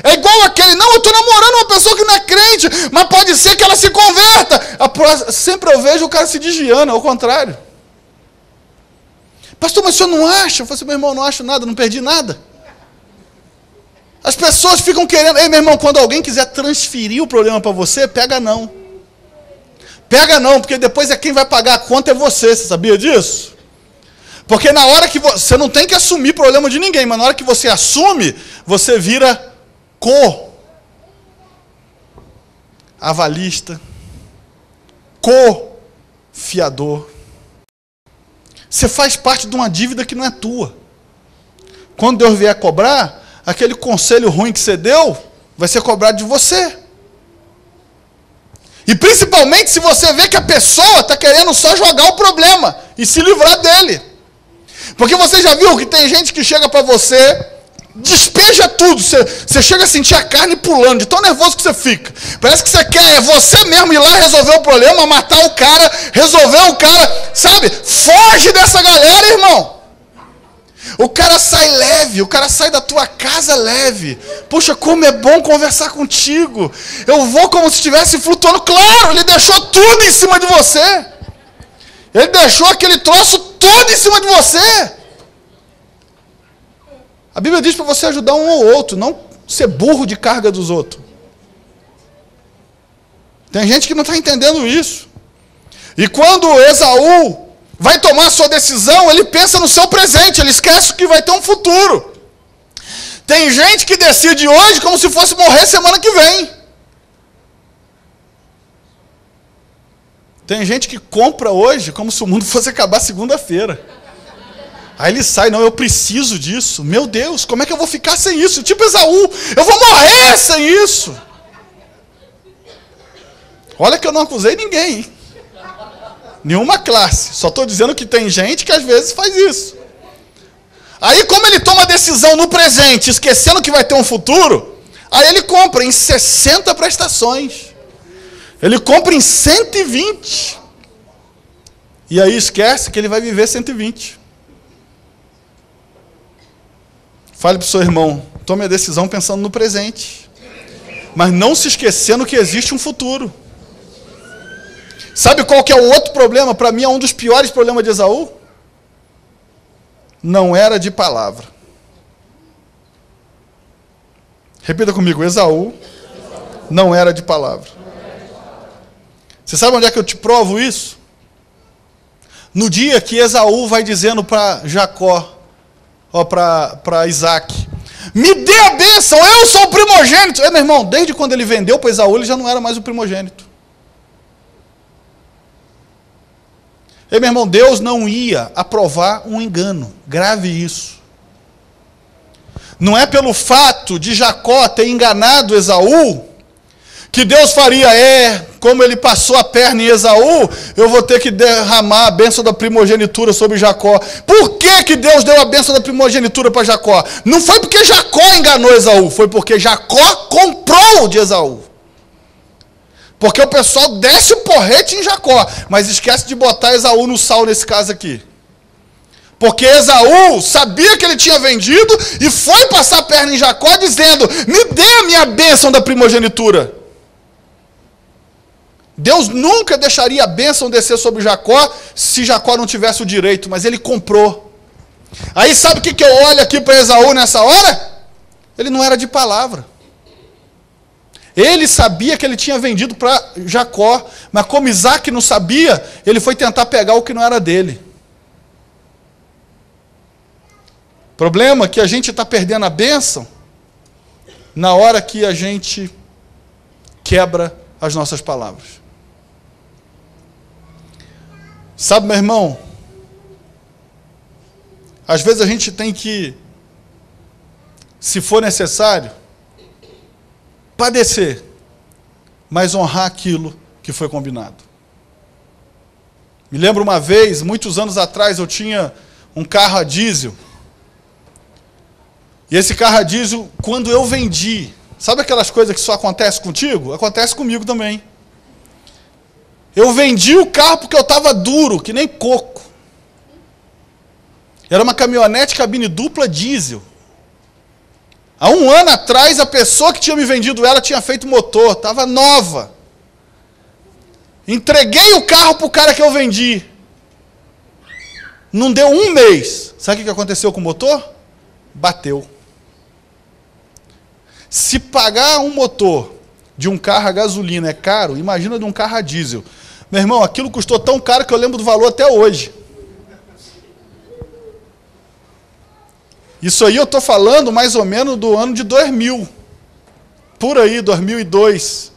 É igual aquele, não, eu estou namorando uma pessoa que não é crente, mas pode ser que ela se converta. Sempre eu vejo o cara se desviando, ao contrário. Pastor, mas o senhor não acha? Eu falei assim, meu irmão, não acho nada, não perdi nada. As pessoas ficam querendo, ei meu irmão, quando alguém quiser transferir o problema para você, pega não. Pega não, porque depois quem vai pagar a conta é você sabia disso? Porque na hora que você não tem que assumir problema de ninguém, mas na hora que você assume, você vira avalista, fiador. Você faz parte de uma dívida que não é tua. Quando Deus vier cobrar, aquele conselho ruim que você deu, vai ser cobrado de você. E principalmente se você vê que a pessoa está querendo só jogar o problema e se livrar dele. Porque você já viu que tem gente que chega para você, despeja tudo, você chega a sentir a carne pulando, de tão nervoso que você fica. Parece que você quer você mesmo ir lá resolver o problema, matar o cara, resolver o cara, sabe? Foge dessa galera, irmão. O cara sai leve, o cara sai da tua casa leve. Puxa, como é bom conversar contigo. Eu vou como se estivesse flutuando. Claro, ele deixou tudo em cima de você. Ele deixou aquele troço todo em cima de você. A Bíblia diz para você ajudar um ou outro, não ser burro de carga dos outros. Tem gente que não está entendendo isso. E quando Esaú vai tomar a sua decisão, ele pensa no seu presente, ele esquece que vai ter um futuro. Tem gente que decide hoje como se fosse morrer semana que vem. Tem gente que compra hoje como se o mundo fosse acabar segunda-feira. Aí ele sai, não, eu preciso disso. Meu Deus, como é que eu vou ficar sem isso? Tipo Esaú, eu vou morrer sem isso. Olha que eu não acusei ninguém, hein? Nenhuma classe. Só estou dizendo que tem gente que às vezes faz isso. Aí, como ele toma a decisão no presente, esquecendo que vai ter um futuro, aí ele compra em 60 prestações. Ele compra em 120. E aí esquece que ele vai viver 120. Fale para o seu irmão, tome a decisão pensando no presente. Mas não se esquecendo que existe um futuro. Sabe qual que é o outro problema? Para mim é um dos piores problemas de Esaú. Não era de palavra. Repita comigo, Esaú não era de palavra. Você sabe onde é que eu te provo isso? No dia que Esaú vai dizendo para Jacó, para Isaac, me dê a bênção, eu sou o primogênito. Meu irmão, desde quando ele vendeu para Esaú, ele já não era mais o primogênito. Meu irmão, Deus não ia aprovar um engano. Grave isso. Não é pelo fato de Jacó ter enganado Esaú, que Deus faria, como ele passou a perna em Esaú, eu vou ter que derramar a bênção da primogenitura sobre Jacó. Por que Deus deu a bênção da primogenitura para Jacó? Não foi porque Jacó enganou Esaú, foi porque Jacó comprou de Esaú. Porque o pessoal desce o porrete em Jacó, mas esquece de botar Esaú no sal nesse caso aqui. Porque Esaú sabia que ele tinha vendido e foi passar a perna em Jacó dizendo, me dê a minha bênção da primogenitura. Deus nunca deixaria a bênção descer sobre Jacó se Jacó não tivesse o direito, mas ele comprou. Aí sabe o que eu olho aqui para Esaú nessa hora? Ele não era de palavra. Ele sabia que ele tinha vendido para Jacó, mas como Isaac não sabia, ele foi tentar pegar o que não era dele. Problema é que a gente está perdendo a bênção na hora que a gente quebra as nossas palavras. Sabe, meu irmão, às vezes a gente tem que, se for necessário, padecer, mas honrar aquilo que foi combinado. Me lembro uma vez, muitos anos atrás, eu tinha um carro a diesel. E esse carro a diesel, quando eu vendi, sabe aquelas coisas que só acontecem contigo? Acontece comigo também. Eu vendi o carro porque eu estava duro, que nem coco. Era uma caminhonete cabine dupla diesel. Há um ano atrás, a pessoa que tinha me vendido ela tinha feito motor, estava nova. Entreguei o carro para o cara que eu vendi. Não deu um mês. Sabe o que aconteceu com o motor? Bateu. Se pagar um motor de um carro a gasolina é caro, imagina de um carro a diesel. Meu irmão, aquilo custou tão caro que eu lembro do valor até hoje. Isso aí eu estou falando mais ou menos do ano de 2000. Por aí, 2002.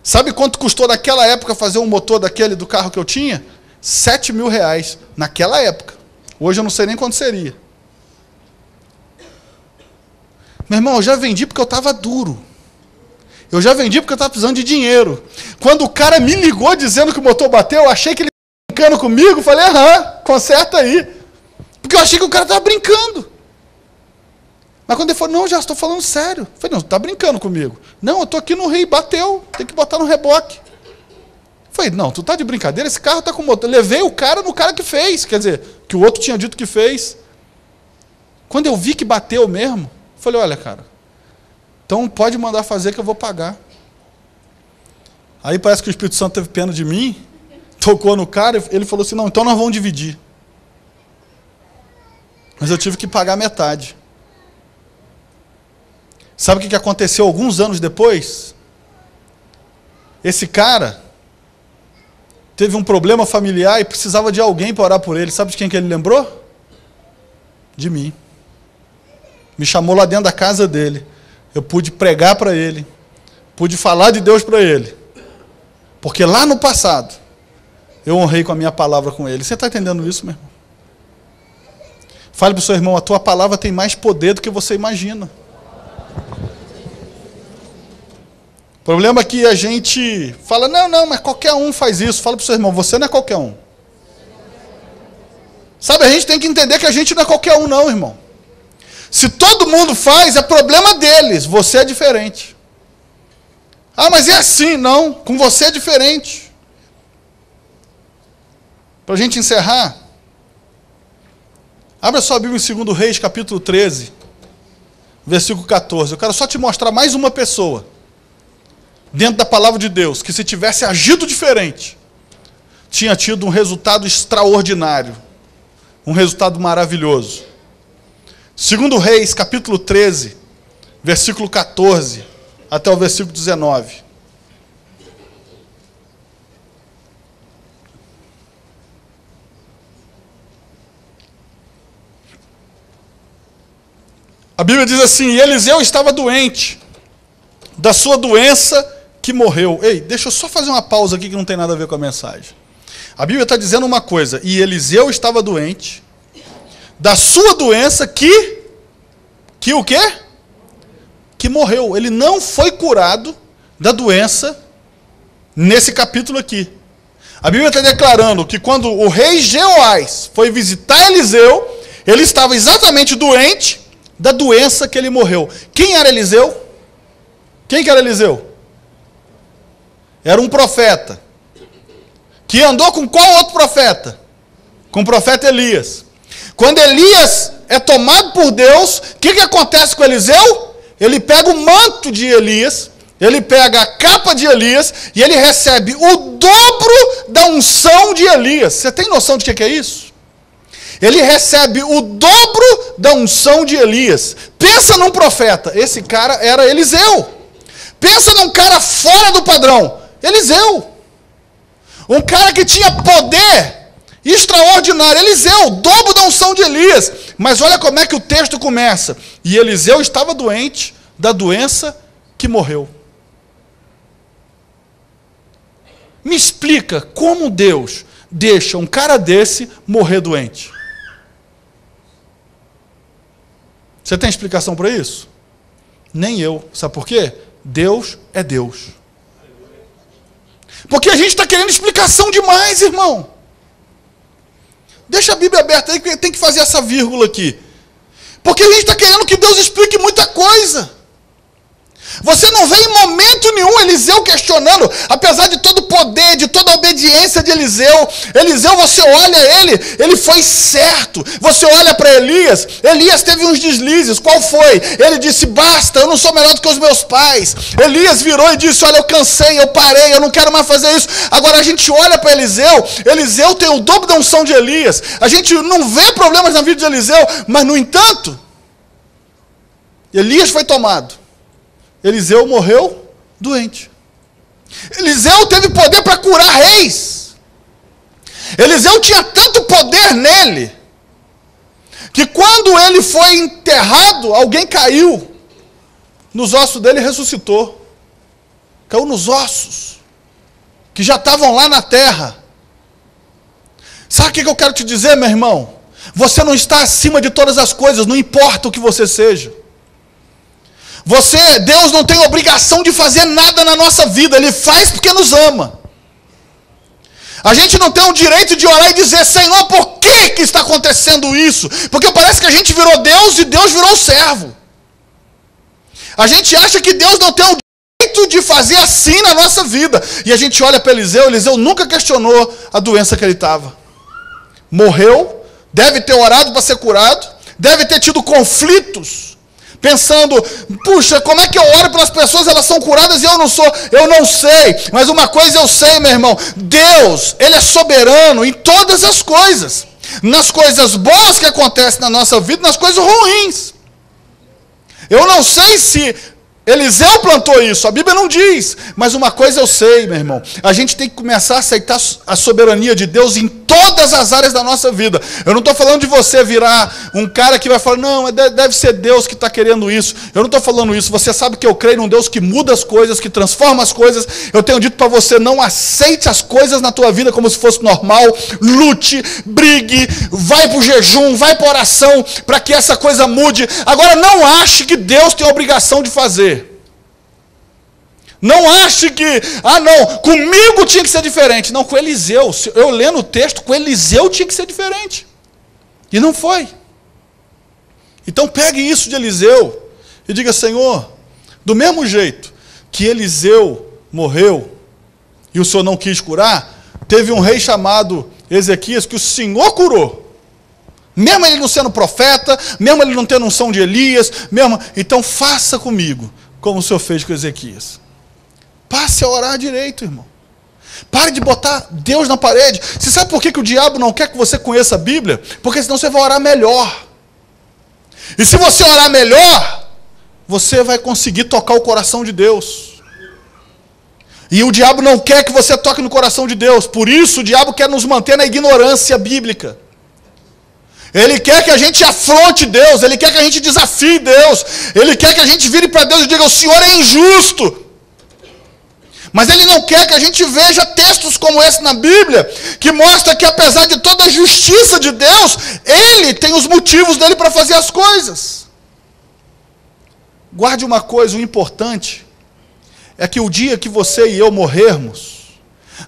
Sabe quanto custou naquela época fazer um motor daquele do carro que eu tinha? R$7.000. Naquela época. Hoje eu não sei nem quanto seria. Meu irmão, eu já vendi porque eu estava duro. Eu já vendi porque eu estava precisando de dinheiro. Quando o cara me ligou dizendo que o motor bateu, eu achei que ele estava brincando comigo. Falei, conserta aí. Porque eu achei que o cara estava brincando. Mas quando ele falou, não, já estou falando sério. Eu falei, não, está brincando comigo. Não, eu estou aqui no Rio, bateu, tem que botar no reboque. Eu falei, não, tu está de brincadeira, esse carro está com motor. Eu levei o cara no cara que fez, quer dizer, que o outro tinha dito que fez. Quando eu vi que bateu mesmo, eu falei, olha, cara, então pode mandar fazer que eu vou pagar. Aí parece que o Espírito Santo teve pena de mim, tocou no cara, ele falou assim, não, então nós vamos dividir. Mas eu tive que pagar metade. Sabe o que aconteceu alguns anos depois? Esse cara teve um problema familiar e precisava de alguém para orar por ele. Sabe de quem que ele lembrou? De mim. Me chamou lá dentro da casa dele. Eu pude pregar para ele. Pude falar de Deus para ele. Porque lá no passado, eu honrei com a minha palavra com ele. Você está entendendo isso, meu irmão? Fale para o seu irmão, a tua palavra tem mais poder do que você imagina. problema é que a gente fala, não, mas qualquer um faz isso. Fala para o seu irmão, você não é qualquer um. Sabe, a gente tem que entender que a gente não é qualquer um não, irmão. Se todo mundo faz, é problema deles, você é diferente. Ah, mas é assim, não, com você é diferente. Para a gente encerrar, abra sua Bíblia em 2 Reis, capítulo 13, versículo 14. Eu quero só te mostrar mais uma pessoa, dentro da palavra de Deus, que se tivesse agido diferente, tinha tido um resultado extraordinário, um resultado maravilhoso. 2 Reis, capítulo 13, versículo 14, até o versículo 19. A Bíblia diz assim, e Eliseu estava doente, da sua doença que morreu. Ei, deixa eu só fazer uma pausa aqui que não tem nada a ver com a mensagem. A Bíblia está dizendo uma coisa, e Eliseu estava doente, da sua doença que o quê? Que morreu. Ele não foi curado da doença nesse capítulo aqui. A Bíblia está declarando que quando o rei Jeoás foi visitar Eliseu, ele estava exatamente doente da doença que ele morreu. Quem era Eliseu? Quem que era Eliseu? Era um profeta. Que andou com qual outro profeta? Com o profeta Elias. Quando Elias é tomado por Deus, o que acontece com Eliseu? Ele pega o manto de Elias, ele pega a capa de Elias, e ele recebe o dobro da unção de Elias. Você tem noção de que é isso? Ele recebe o dobro da unção de Elias. Pensa num profeta, esse cara era Eliseu. Pensa num cara fora do padrão, Eliseu. Um cara que tinha poder extraordinário, Eliseu, o dobro da unção de Elias. Mas olha como é que o texto começa. E Eliseu estava doente da doença que morreu. Me explica como Deus deixa um cara desse morrer doente. Você tem explicação para isso? Nem eu. Sabe por quê? Deus é Deus. Porque a gente está querendo explicação demais, irmão. Deixa a Bíblia aberta aí, que tem que fazer essa vírgula aqui. Porque a gente está querendo que Deus explique muita coisa. Você não vê em momento nenhum Eliseu questionando, apesar de todo o poder, de toda a obediência de Eliseu. Eliseu, você olha ele foi certo. Você olha para Elias teve uns deslizes. Qual foi? Ele disse, basta, eu não sou melhor do que os meus pais. Elias virou e disse, olha, eu cansei, eu parei, eu não quero mais fazer isso. Agora a gente olha para Eliseu tem o dobro da unção de Elias. A gente não vê problemas na vida de Eliseu, mas no entanto, Elias foi tomado. Eliseu morreu doente. Eliseu teve poder para curar reis. Eliseu tinha tanto poder nele, que quando ele foi enterrado, alguém caiu nos ossos dele e ressuscitou. Caiu nos ossos, que já estavam lá na terra. Sabe o que eu quero te dizer, meu irmão? Você não está acima de todas as coisas, não importa o que você seja. Deus não tem obrigação de fazer nada na nossa vida, Ele faz porque nos ama. A gente não tem o direito de orar e dizer, Senhor, por que está acontecendo isso? Porque parece que a gente virou Deus e Deus virou servo. A gente acha que Deus não tem o direito de fazer assim na nossa vida. E a gente olha para Eliseu nunca questionou a doença que ele estava. Morreu, deve ter orado para ser curado, deve ter tido conflitos, pensando, puxa, como é que eu oro pelas pessoas, elas são curadas e eu não sou? Eu não sei, mas uma coisa eu sei, meu irmão, Deus, Ele é soberano em todas as coisas, nas coisas boas que acontecem na nossa vida, nas coisas ruins. Eu não sei se Eliseu plantou isso, a Bíblia não diz, mas uma coisa eu sei, meu irmão, a gente tem que começar a aceitar a soberania de Deus em todas as áreas da nossa vida. Eu não estou falando de você virar um cara que vai falar, não, deve ser Deus que está querendo isso. Eu não estou falando isso, você sabe que eu creio num Deus que muda as coisas, que transforma as coisas. Eu tenho dito para você, não aceite as coisas na tua vida como se fosse normal, lute, brigue, vai para o jejum, vai para a oração, para que essa coisa mude. Agora não ache que Deus tem a obrigação de fazer. Não ache que, não, comigo tinha que ser diferente. Não, com Eliseu. Eu lendo o texto, com Eliseu tinha que ser diferente. E não foi. Então pegue isso de Eliseu e diga, Senhor, do mesmo jeito que Eliseu morreu e o Senhor não quis curar, teve um rei chamado Ezequias que o Senhor curou. Mesmo ele não sendo profeta, mesmo ele não tendo unção de Elias, então faça comigo como o Senhor fez com Ezequias. Passe a orar direito, irmão. Pare de botar Deus na parede. Você sabe por que o diabo não quer que você conheça a Bíblia? Porque senão você vai orar melhor. E se você orar melhor, você vai conseguir tocar o coração de Deus. E o diabo não quer que você toque no coração de Deus. Por isso o diabo quer nos manter na ignorância bíblica. Ele quer que a gente afronte Deus. Ele quer que a gente desafie Deus. Ele quer que a gente vire para Deus e diga, o Senhor é injusto. Mas ele não quer que a gente veja textos como esse na Bíblia, que mostra que apesar de toda a justiça de Deus, ele tem os motivos dele para fazer as coisas. Guarde uma coisa, o importante é que o dia que você e eu morrermos,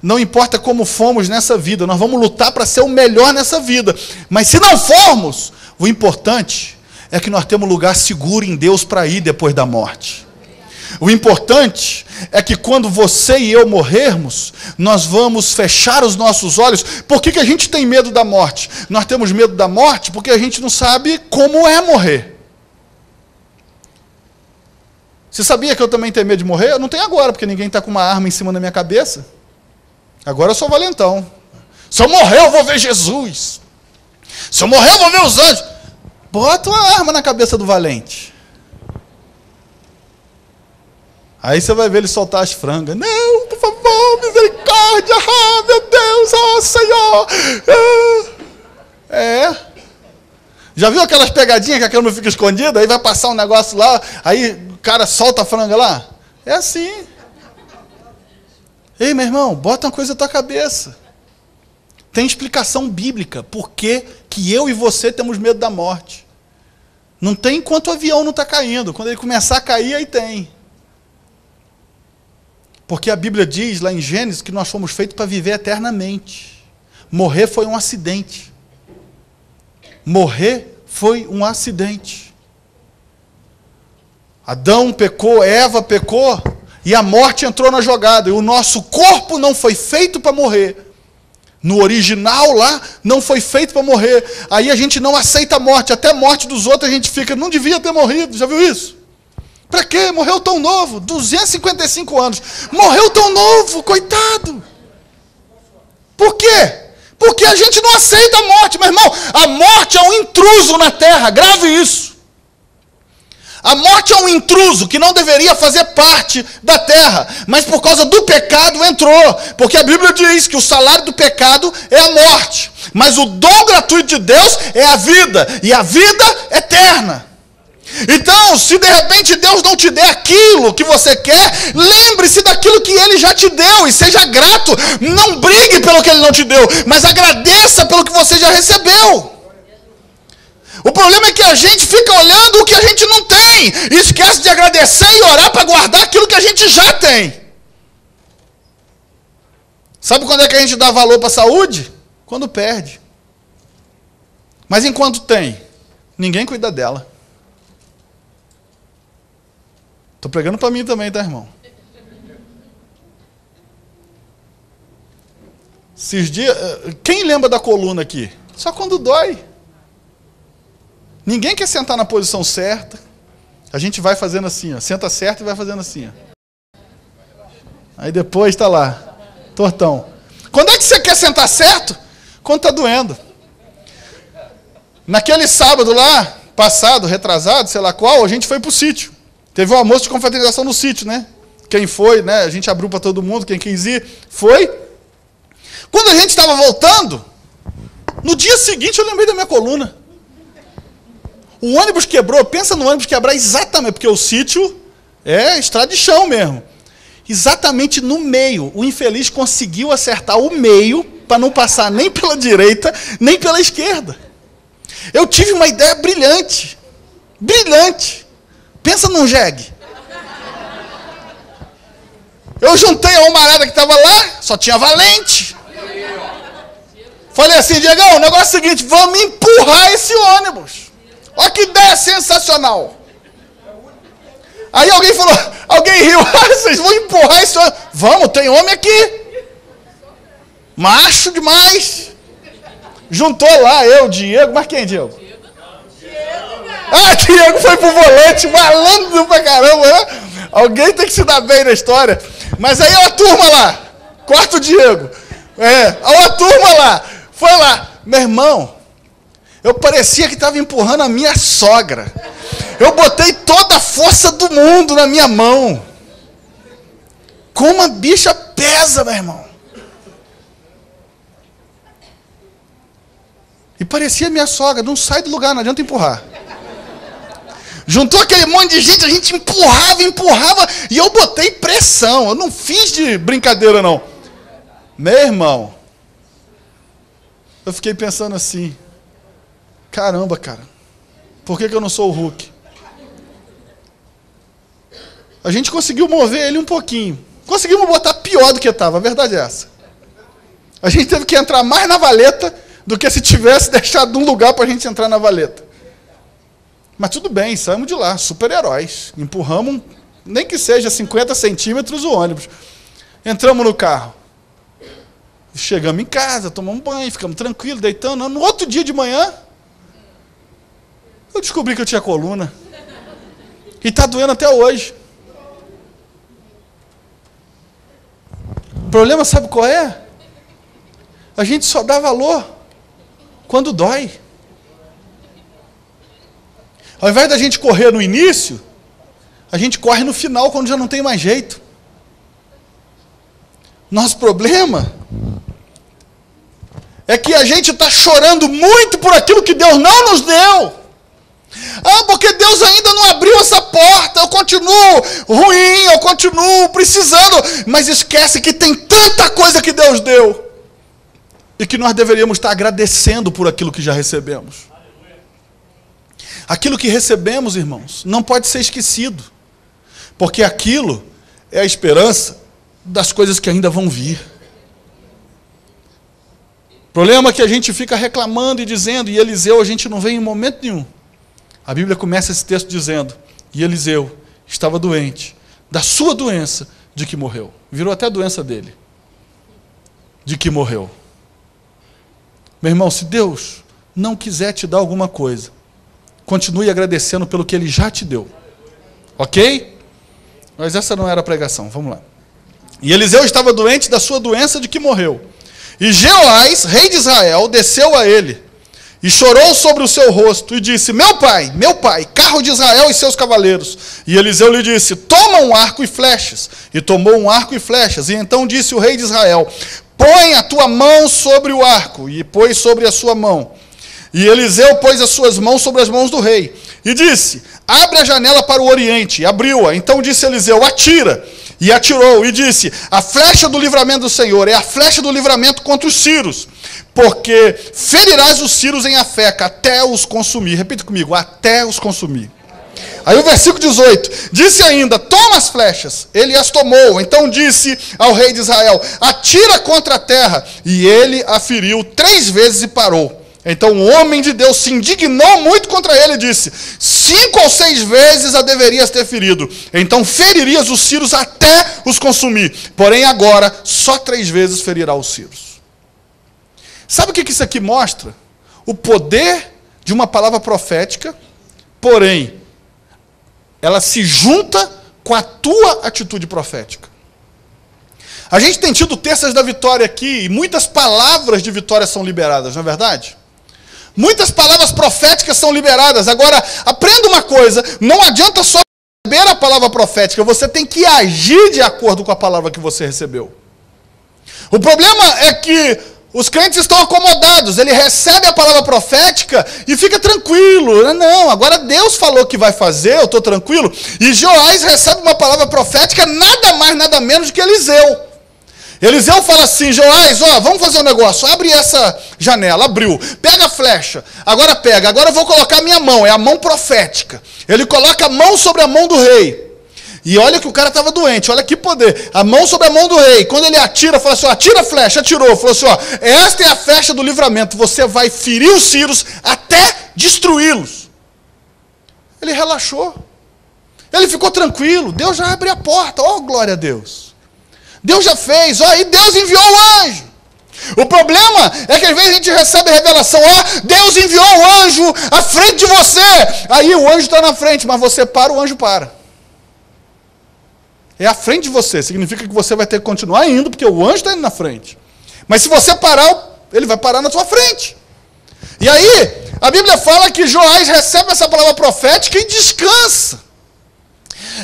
não importa como fomos nessa vida, nós vamos lutar para ser o melhor nessa vida. Mas se não formos, o importante é que nós temos lugar seguro em Deus para ir depois da morte. O importante é que quando você e eu morrermos, nós vamos fechar os nossos olhos. Por que a gente tem medo da morte? Nós temos medo da morte porque a gente não sabe como é morrer. Você sabia que eu também tenho medo de morrer? Eu não tenho agora, porque ninguém está com uma arma em cima da minha cabeça. Agora eu sou valentão. Se eu morrer, eu vou ver Jesus. Se eu morrer, eu vou ver os anjos. Bota uma arma na cabeça do valente. Aí você vai ver ele soltar as frangas. Não, por favor, misericórdia. Ah, meu Deus, Senhor. Já viu aquelas pegadinhas que a câmera fica escondida? Aí vai passar um negócio lá, aí o cara solta a franga lá? É assim. Ei, meu irmão, bota uma coisa na tua cabeça. Tem explicação bíblica. Por que eu e você temos medo da morte? Não tem enquanto o avião não está caindo. Quando ele começar a cair, aí tem. Porque a Bíblia diz lá em Gênesis que nós fomos feitos para viver eternamente. Morrer foi um acidente. Morrer foi um acidente. Adão pecou, Eva pecou, e a morte entrou na jogada. E o nosso corpo não foi feito para morrer. No original lá, não foi feito para morrer. Aí a gente não aceita a morte. Até a morte dos outros a gente fica, não devia ter morrido. Já viu isso? Para quê? Morreu tão novo, 255 anos. Morreu tão novo, coitado. Por quê? Porque a gente não aceita a morte, meu irmão. A morte é um intruso na terra, grave isso. A morte é um intruso que não deveria fazer parte da terra, mas por causa do pecado entrou. Porque a Bíblia diz que o salário do pecado é a morte, mas o dom gratuito de Deus é a vida, e a vida eterna. Então, se de repente Deus não te der aquilo que você quer, lembre-se daquilo que Ele já te deu e seja grato. Não brigue pelo que Ele não te deu, mas agradeça pelo que você já recebeu. O problema é que a gente fica olhando o que a gente não tem e esquece de agradecer e orar para guardar aquilo que a gente já tem. Sabe quando é que a gente dá valor para a saúde? Quando perde. Mas enquanto tem, ninguém cuida dela. Estou pregando para mim também, tá, irmão? Esses dias, quem lembra da coluna aqui? Só quando dói. Ninguém quer sentar na posição certa. A gente vai fazendo assim, ó. Senta certo e vai fazendo assim, ó. Aí depois está lá, tortão. Quando é que você quer sentar certo? Quando está doendo. Naquele sábado lá, passado, retrasado, sei lá qual, a gente foi para o sítio. Teve um almoço de confraternização no sítio, né? Quem foi, né? A gente abriu para todo mundo, quem quis ir, foi. Quando a gente estava voltando, no dia seguinte eu lembrei da minha coluna. O ônibus quebrou, pensa no ônibus quebrar exatamente, porque o sítio é estrada de chão mesmo. Exatamente no meio, o infeliz conseguiu acertar o meio para não passar nem pela direita, nem pela esquerda. Eu tive uma ideia brilhante. Brilhante. Pensa num jegue. Eu juntei a umarada que estava lá, só tinha valente. Falei assim, Diegão, o negócio é o seguinte, vamos empurrar esse ônibus. Olha que ideia sensacional. Aí alguém riu, vocês vão empurrar esse ônibus? Vamos, tem homem aqui. Macho demais. Juntou lá, eu, Diego, mas quem, Diego? Diego foi pro volante, malandro pra caramba, né? Alguém tem que se dar bem na história. Mas aí a turma lá, quarto Diego. A turma lá, foi lá. Meu irmão, eu parecia que estava empurrando a minha sogra. Eu botei toda a força do mundo na minha mão. Como a bicha pesa, meu irmão. E parecia minha sogra, não sai do lugar, não adianta empurrar. Juntou aquele monte de gente, a gente empurrava, e eu botei pressão. Eu não fiz de brincadeira, não. Meu irmão, eu fiquei pensando assim, caramba, cara, por que eu não sou o Hulk? A gente conseguiu mover ele um pouquinho. Conseguimos botar pior do que estava, a verdade é essa. A gente teve que entrar mais na valeta do que se tivesse deixado um lugar para a gente entrar na valeta. Mas tudo bem, saímos de lá, super-heróis. Empurramos, nem que seja 50 centímetros, o ônibus. Entramos no carro. Chegamos em casa, tomamos banho, ficamos tranquilos, deitando. No outro dia de manhã, eu descobri que eu tinha coluna. E está doendo até hoje. O problema, sabe qual é? A gente só dá valor quando dói. Ao invés da gente correr no início, a gente corre no final, quando já não tem mais jeito. Nosso problema é que a gente está chorando muito por aquilo que Deus não nos deu. Porque Deus ainda não abriu essa porta, eu continuo ruim, eu continuo precisando, mas esquece que tem tanta coisa que Deus deu, e que nós deveríamos estar agradecendo por aquilo que já recebemos. Aquilo que recebemos, irmãos, não pode ser esquecido, porque aquilo é a esperança das coisas que ainda vão vir. O problema é que a gente fica reclamando e dizendo, e Eliseu a gente não vê em momento nenhum. A Bíblia começa esse texto dizendo, e Eliseu estava doente, da sua doença, de que morreu. Virou até a doença dele, de que morreu. Meu irmão, se Deus não quiser te dar alguma coisa, continue agradecendo pelo que Ele já te deu. Ok? Mas essa não era a pregação, vamos lá. E Eliseu estava doente da sua doença de que morreu. E Jeoás, rei de Israel, desceu a ele, e chorou sobre o seu rosto, e disse, meu pai, carro de Israel e seus cavaleiros. E Eliseu lhe disse, toma um arco e flechas. E tomou um arco e flechas. E então disse o rei de Israel, põe a tua mão sobre o arco. E pôs sobre a sua mão. E Eliseu pôs as suas mãos sobre as mãos do rei. E disse, abre a janela para o oriente. E abriu-a. Então disse Eliseu, atira. E atirou. E disse, a flecha do livramento do Senhor é a flecha do livramento contra os ciros. Porque ferirás os ciros em Afeca, até os consumir. Repita comigo, até os consumir. Aí o versículo 18, disse ainda, toma as flechas. Ele as tomou. Então disse ao rei de Israel, atira contra a terra. E ele a feriu 3 vezes e parou. Então o homem de Deus se indignou muito contra ele e disse, 5 ou 6 vezes a deverias ter ferido. Então feririas os ciros até os consumir. Porém agora, só 3 vezes ferirá os ciros. Sabe o que isso aqui mostra? O poder de uma palavra profética, porém, ela se junta com a tua atitude profética. A gente tem tido terças da vitória aqui, e muitas palavras de vitória são liberadas, não é verdade? Muitas palavras proféticas são liberadas. Agora, aprenda uma coisa, não adianta só receber a palavra profética, você tem que agir de acordo com a palavra que você recebeu. O problema é que os crentes estão acomodados, ele recebe a palavra profética e fica tranquilo. Não, agora Deus falou que vai fazer, eu estou tranquilo. E Joás recebe uma palavra profética, nada mais, nada menos do que Eliseu. Eliseu fala assim, Joás, vamos fazer um negócio, abre essa janela, abriu, pega a flecha, agora agora eu vou colocar a minha mão, é a mão profética. Ele coloca a mão sobre a mão do rei. E olha que o cara estava doente, olha que poder. A mão sobre a mão do rei. Quando ele atira, fala assim, ó, atira a flecha, atirou. Falou assim, ó, esta é a flecha do livramento. Você vai ferir os sírios até destruí-los. Ele relaxou. Ele ficou tranquilo. Deus já abriu a porta. Ó, glória a Deus. Deus já fez. Ó, e Deus enviou o anjo. O problema é que às vezes a gente recebe a revelação, ó, Deus enviou o anjo à frente de você. Aí o anjo está na frente, mas você para, o anjo para. É à frente de você, significa que você vai ter que continuar indo, porque o anjo está indo na frente. Mas se você parar, ele vai parar na sua frente. E aí, a Bíblia fala que Joás recebe essa palavra profética e descansa.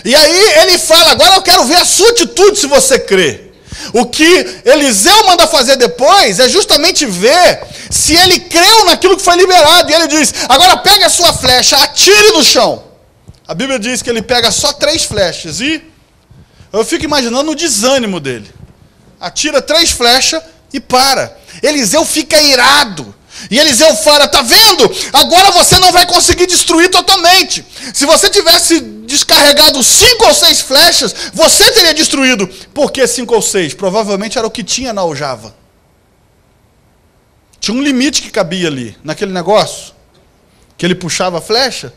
E aí ele fala, agora eu quero ver a sua atitude se você crê. O que Eliseu manda fazer depois é justamente ver se ele creu naquilo que foi liberado. E ele diz, agora pega a sua flecha, atire no chão. A Bíblia diz que ele pega só 3 flechas e eu fico imaginando o desânimo dele. Atira 3 flechas e para. Eliseu fica irado. E Eliseu fala, tá vendo? Agora você não vai conseguir destruir totalmente. Se você tivesse descarregado 5 ou 6 flechas, você teria destruído. Por que 5 ou 6? Provavelmente era o que tinha na aljava. Tinha um limite que cabia ali, naquele negócio. Que ele puxava a flecha.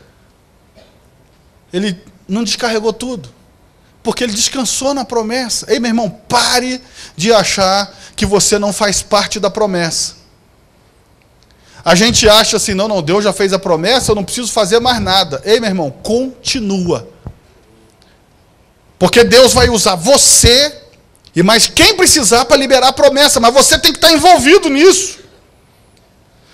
Ele não descarregou tudo. Porque ele descansou na promessa. Ei, meu irmão, pare de achar que você não faz parte da promessa. A gente acha assim, não, Deus já fez a promessa, eu não preciso fazer mais nada. Ei, meu irmão, continua. Porque Deus vai usar você e mais quem precisar para liberar a promessa, mas você tem que estar envolvido nisso.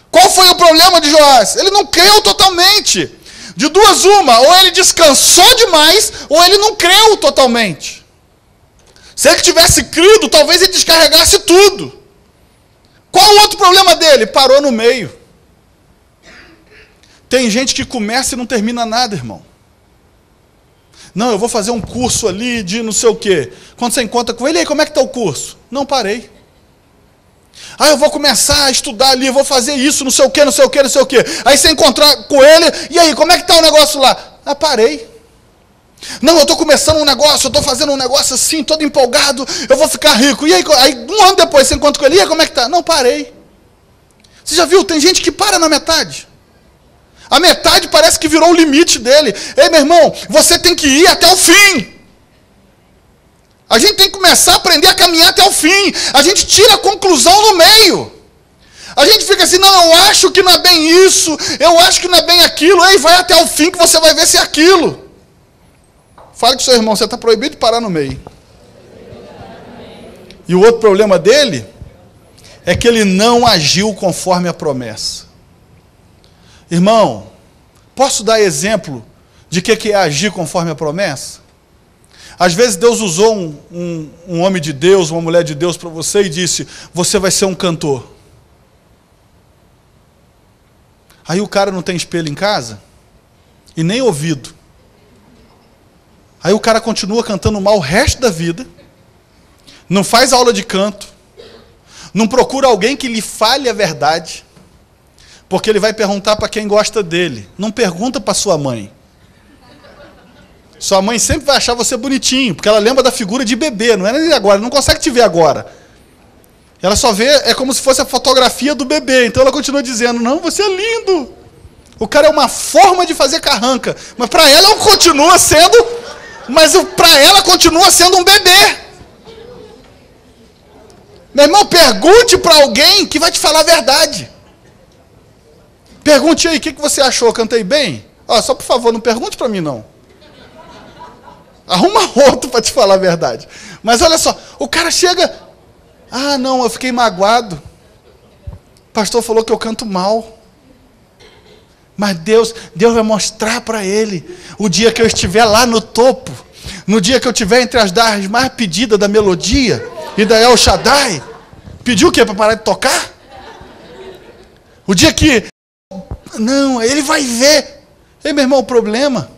Qual foi o problema de Joás? Ele não creu totalmente. De duas uma, ou ele descansou demais, ou ele não creu totalmente. Se ele tivesse crido, talvez ele descarregasse tudo. Qual o outro problema dele? Parou no meio. Tem gente que começa e não termina nada, irmão. Não, eu vou fazer um curso ali de não sei o quê. Quando você encontra com ele, aí como é que está o curso? Não, parei. Ah, eu vou começar a estudar ali, eu vou fazer isso, não sei o quê, não sei o quê, não sei o quê. Aí você encontrar com ele, e aí, como é que está o negócio lá? Ah, parei. Não, eu estou começando um negócio, eu estou fazendo um negócio assim, todo empolgado, eu vou ficar rico. E aí, um ano depois, você encontra com ele, e aí, como é que está? Não, parei. Você já viu, tem gente que para na metade. A metade parece que virou o limite dele. Ei, meu irmão, você tem que ir até o fim. A gente tem que começar a aprender a caminhar até o fim. A gente tira a conclusão no meio. A gente fica assim, não, eu acho que não é bem isso, eu acho que não é bem aquilo. Ei, vai até o fim que você vai ver se é aquilo. Fale com o seu irmão, você está proibido de parar no meio. E o outro problema dele é que ele não agiu conforme a promessa. Irmão, posso dar exemplo de que é agir conforme a promessa? Às vezes Deus usou um homem de Deus, uma mulher de Deus para você e disse, você vai ser um cantor. Aí o cara não tem espelho em casa e nem ouvido. Aí o cara continua cantando mal o resto da vida, não faz aula de canto, não procura alguém que lhe fale a verdade, porque ele vai perguntar para quem gosta dele. Não pergunta para sua mãe. Sua mãe sempre vai achar você bonitinho, porque ela lembra da figura de bebê, não é nem agora, não consegue te ver agora. Ela só vê, é como se fosse a fotografia do bebê, então ela continua dizendo, não, você é lindo. O cara é uma forma de fazer carranca, mas para ela continua sendo, para ela continua sendo um bebê. Meu irmão, pergunte para alguém que vai te falar a verdade. Pergunte aí, o que você achou? Cantei bem? Só por favor, não pergunte para mim não. Arruma outro para te falar a verdade. Mas olha só, o cara chega, não, eu fiquei magoado. O pastor falou que eu canto mal. Mas Deus vai mostrar para ele, o dia que eu estiver lá no topo, no dia que eu estiver entre as das mais pedidas da melodia, e da El Shaddai, pediu o quê? Para parar de tocar? O dia que... Não, ele vai ver. Ei, meu irmão, o problema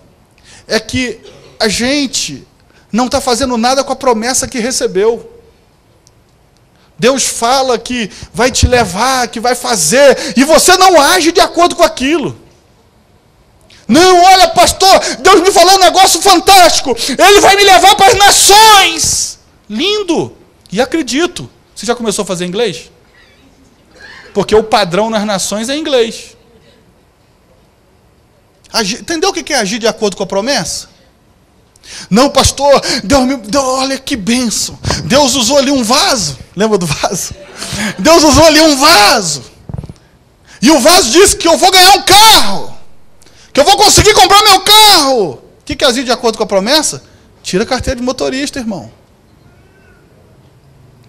é que a gente não está fazendo nada com a promessa que recebeu. Deus fala que vai te levar, que vai fazer, e você não age de acordo com aquilo. Não, olha, pastor, Deus me falou um negócio fantástico. Ele vai me levar para as nações. Lindo. E acredito. Você já começou a fazer inglês? Porque o padrão nas nações é inglês. Entendeu o que é agir de acordo com a promessa? Não, pastor, Deus me deu, olha que bênção. Deus usou ali um vaso. Lembra do vaso? Deus usou ali um vaso. E o vaso disse que eu vou ganhar um carro. Que eu vou conseguir comprar meu carro. O que é agir de acordo com a promessa? Tira a carteira de motorista, irmão.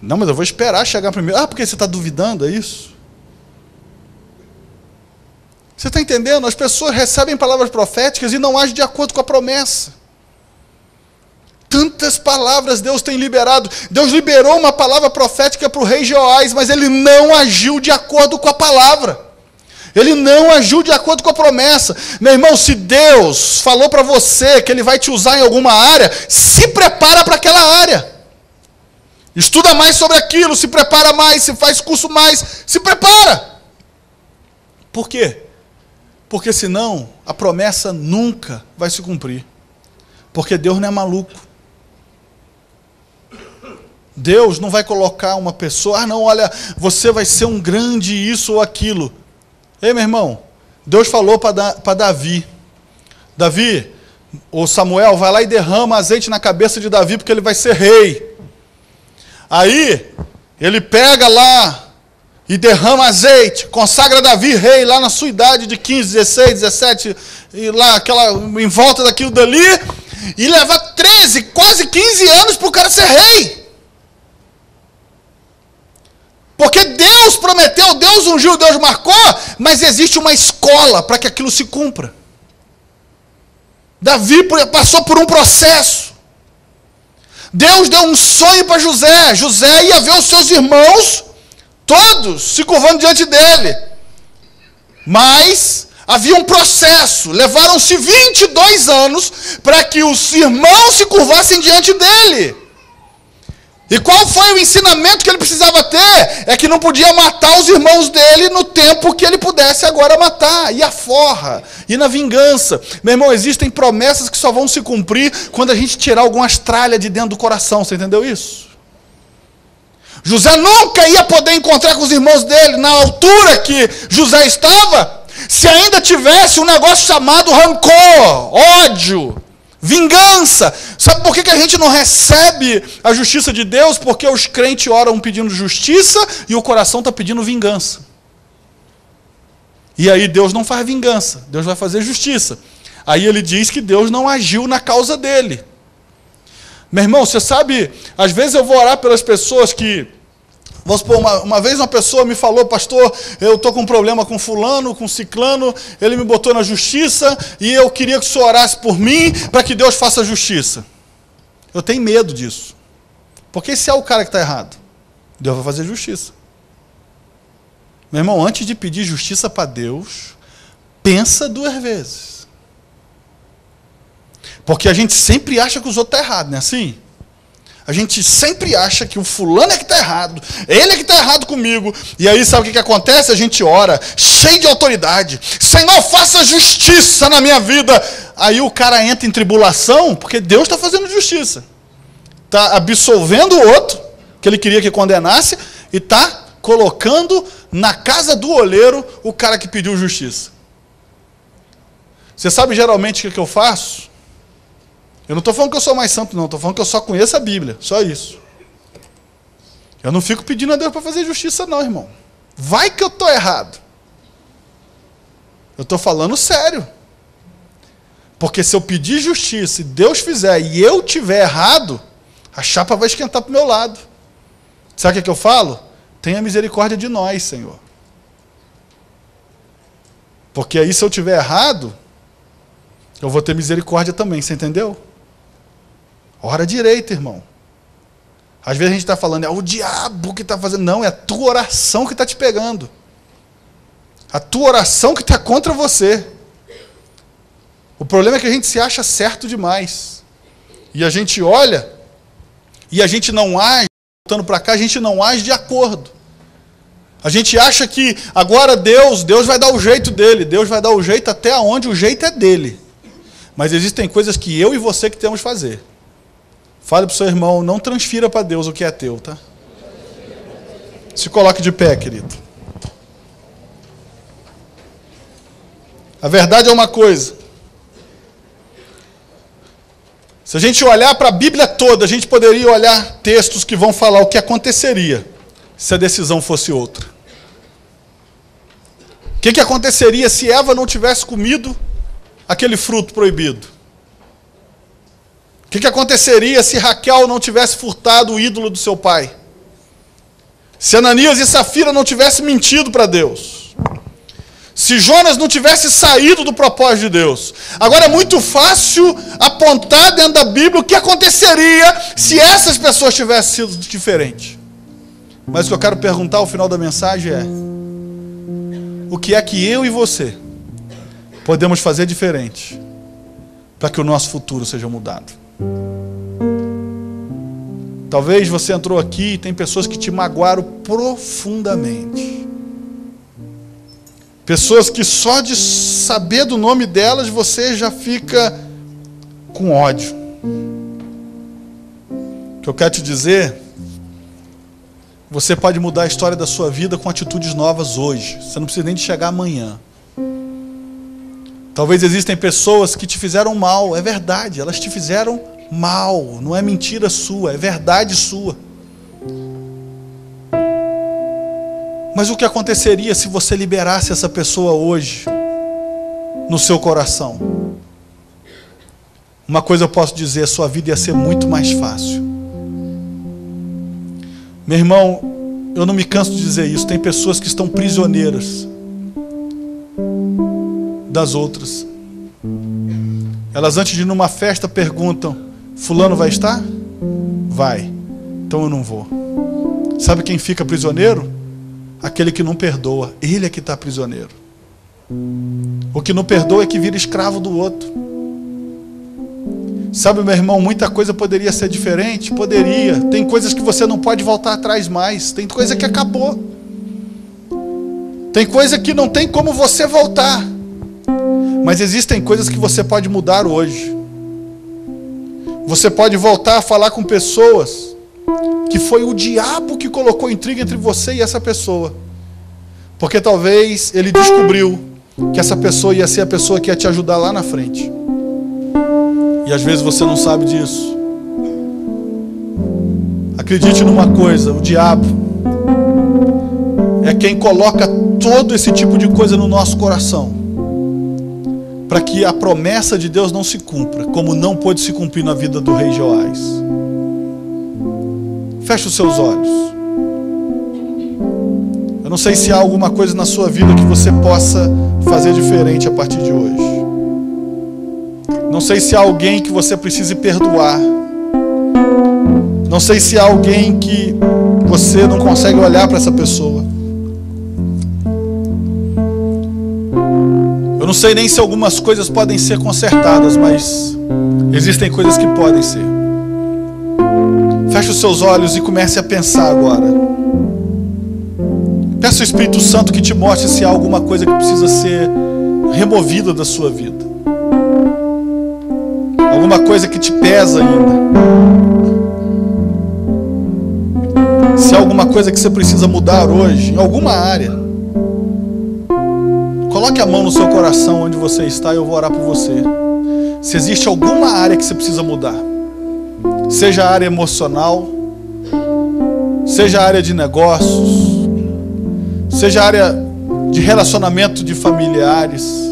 Não, mas eu vou esperar chegar primeiro. Ah, porque você está duvidando, é isso? Você está entendendo? As pessoas recebem palavras proféticas e não agem de acordo com a promessa. Tantas palavras Deus tem liberado. Deus liberou uma palavra profética para o rei Jeoás, mas ele não agiu de acordo com a palavra. Ele não agiu de acordo com a promessa. Meu irmão, se Deus falou para você que Ele vai te usar em alguma área, se prepara para aquela área. Estuda mais sobre aquilo, se prepara mais, se faz curso mais, se prepara. Por quê? Porque senão a promessa nunca vai se cumprir. Porque Deus não é maluco. Deus não vai colocar uma pessoa, não, olha, você vai ser um grande isso ou aquilo. Ei, meu irmão, Deus falou para Davi, Davi, o Samuel, vai lá e derrama azeite na cabeça de Davi, porque ele vai ser rei. Aí, ele pega lá e derrama azeite, consagra Davi rei, lá na sua idade de 15, 16, 17, e lá, em volta daquilo dali, e leva 13, quase 15 anos para o cara ser rei. Porque Deus prometeu, Deus ungiu, Deus marcou, mas existe uma escola para que aquilo se cumpra. Davi passou por um processo. Deus deu um sonho para José. José ia ver os seus irmãos, todos se curvando diante dele. Mas havia um processo. Levaram-se 22 anos para que os irmãos se curvassem diante dele. E qual foi o ensinamento que ele precisava ter? É que não podia matar os irmãos dele no tempo que ele pudesse agora matar. E a forra, e na vingança. Meu irmão, existem promessas que só vão se cumprir quando a gente tirar algumas tralhas de dentro do coração. Você entendeu isso? José nunca ia poder encontrar com os irmãos dele na altura que José estava, se ainda tivesse um negócio chamado rancor, ódio, vingança. Sabe por que a gente não recebe a justiça de Deus? Porque os crentes oram pedindo justiça e o coração está pedindo vingança. E aí Deus não faz vingança, Deus vai fazer justiça. Aí ele diz que Deus não agiu na causa dele. Meu irmão, você sabe, às vezes eu vou orar pelas pessoas que... Vamos supor, uma vez uma pessoa me falou, pastor, eu estou com um problema com fulano, com ciclano, ele me botou na justiça e eu queria que o senhor orasse por mim para que Deus faça justiça. Eu tenho medo disso. Porque se é o cara que está errado, Deus vai fazer justiça. Meu irmão, antes de pedir justiça para Deus, pensa 2 vezes. Porque a gente sempre acha que os outros estão errados, não é assim? A gente sempre acha que o fulano é que está errado, ele é que está errado comigo. E aí sabe o que acontece? A gente ora, cheio de autoridade. Senhor, faça justiça na minha vida. Aí o cara entra em tribulação, porque Deus está fazendo justiça. Está absolvendo o outro, que ele queria que condenasse, e está colocando na casa do oleiro o cara que pediu justiça. Você sabe geralmente o que eu faço? Eu não estou falando que eu sou mais santo, não. Estou falando que eu só conheço a Bíblia. Só isso. Eu não fico pedindo a Deus para fazer justiça, não, irmão. Vai que eu estou errado. Eu estou falando sério. Porque se eu pedir justiça e Deus fizer e eu tiver errado, a chapa vai esquentar para o meu lado. Sabe o que eu falo? Tenha misericórdia de nós, Senhor. Porque aí se eu tiver errado, eu vou ter misericórdia também, você entendeu? Ora direito, irmão. Às vezes a gente está falando, é o diabo que está fazendo. Não, é a tua oração que está te pegando. A tua oração que está contra você. O problema é que a gente se acha certo demais. E a gente olha, e a gente não age, voltando para cá, a gente não age de acordo. A gente acha que agora Deus vai dar o jeito dele. Deus vai dar o jeito até onde o jeito é dele. Mas existem coisas que eu e você que temos que fazer. Fale para o seu irmão, não transfira para Deus o que é teu, tá? Se coloque de pé, querido. A verdade é uma coisa. Se a gente olhar para a Bíblia toda, a gente poderia olhar textos que vão falar o que aconteceria se a decisão fosse outra. O que aconteceria se Eva não tivesse comido aquele fruto proibido? O que aconteceria se Raquel não tivesse furtado o ídolo do seu pai? Se Ananias e Safira não tivessem mentido para Deus? Se Jonas não tivesse saído do propósito de Deus? Agora é muito fácil apontar dentro da Bíblia o que aconteceria se essas pessoas tivessem sido diferentes. Mas o que eu quero perguntar ao final da mensagem é: o que é que eu e você podemos fazer diferente para que o nosso futuro seja mudado? Talvez você entrou aqui e tem pessoas que te magoaram profundamente. Pessoas que só de saber do nome delas você já fica com ódio. O que eu quero te dizer: você pode mudar a história da sua vida com atitudes novas hoje. Você não precisa nem de chegar amanhã. Talvez existem pessoas que te fizeram mal. É verdade, elas te fizeram mal. Não é mentira sua, é verdade sua. Mas o que aconteceria se você liberasse essa pessoa hoje no seu coração? Uma coisa eu posso dizer: a sua vida ia ser muito mais fácil. Meu irmão, eu não me canso de dizer isso. Tem pessoas que estão prisioneiras das outras. Elas, antes de ir numa festa, perguntam: fulano vai estar? Vai. Então eu não vou. Sabe quem fica prisioneiro? Aquele que não perdoa. Ele é que está prisioneiro. O que não perdoa é que vira escravo do outro. Sabe, meu irmão, muita coisa poderia ser diferente? Poderia. Tem coisas que você não pode voltar atrás mais. Tem coisa que acabou. Tem coisa que não tem como você voltar. Mas existem coisas que você pode mudar hoje. Você pode voltar a falar com pessoas que foi o diabo que colocou intriga entre você e essa pessoa. Porque talvez ele descobriu que essa pessoa ia ser a pessoa que ia te ajudar lá na frente. E às vezes você não sabe disso. Acredite numa coisa: o diabo é quem coloca todo esse tipo de coisa no nosso coração, para que a promessa de Deus não se cumpra, como não pôde se cumprir na vida do rei Joás. Feche os seus olhos. Eu não sei se há alguma coisa na sua vida que você possa fazer diferente a partir de hoje. Não sei se há alguém que você precise perdoar. Não sei se há alguém que você não consegue olhar para essa pessoa. Eu não sei nem se algumas coisas podem ser consertadas, mas existem coisas que podem ser. Feche os seus olhos e comece a pensar agora. Peça ao Espírito Santo que te mostre se há alguma coisa que precisa ser removida da sua vida. Alguma coisa que te pesa ainda. Se há alguma coisa que você precisa mudar hoje, em alguma área, coloque a mão no seu coração onde você está e eu vou orar por você. Se existe alguma área que você precisa mudar, seja a área emocional, seja a área de negócios, seja a área de relacionamento de familiares,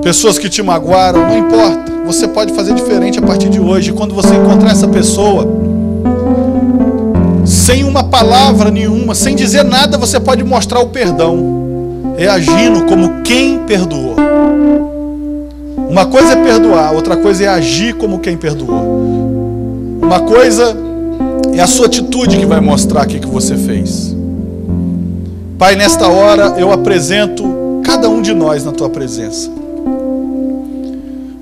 pessoas que te magoaram, não importa. Você pode fazer diferente a partir de hoje. Quando você encontrar essa pessoa, sem uma palavra nenhuma, sem dizer nada, você pode mostrar o perdão, agindo como quem perdoou. Uma coisa é perdoar, outra coisa é agir como quem perdoou. Uma coisa é a sua atitude que vai mostrar o que você fez. Pai, nesta hora eu apresento cada um de nós na tua presença.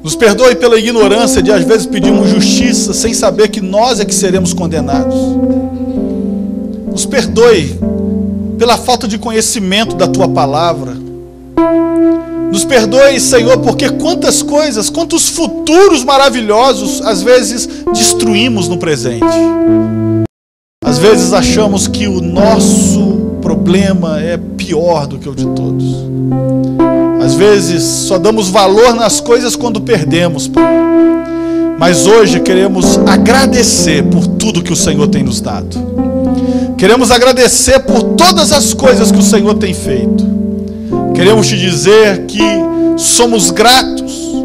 Nos perdoe pela ignorância de às vezes pedirmos justiça sem saber que nós é que seremos condenados. Nos perdoe pela falta de conhecimento da Tua palavra. Nos perdoe, Senhor, porque quantas coisas, quantos futuros maravilhosos, às vezes destruímos no presente. Às vezes achamos que o nosso problema é pior do que o de todos. Às vezes só damos valor nas coisas quando perdemos, Pai. Mas hoje queremos agradecer por tudo que o Senhor tem nos dado. Queremos agradecer por todas as coisas que o Senhor tem feito. Queremos te dizer que somos gratos.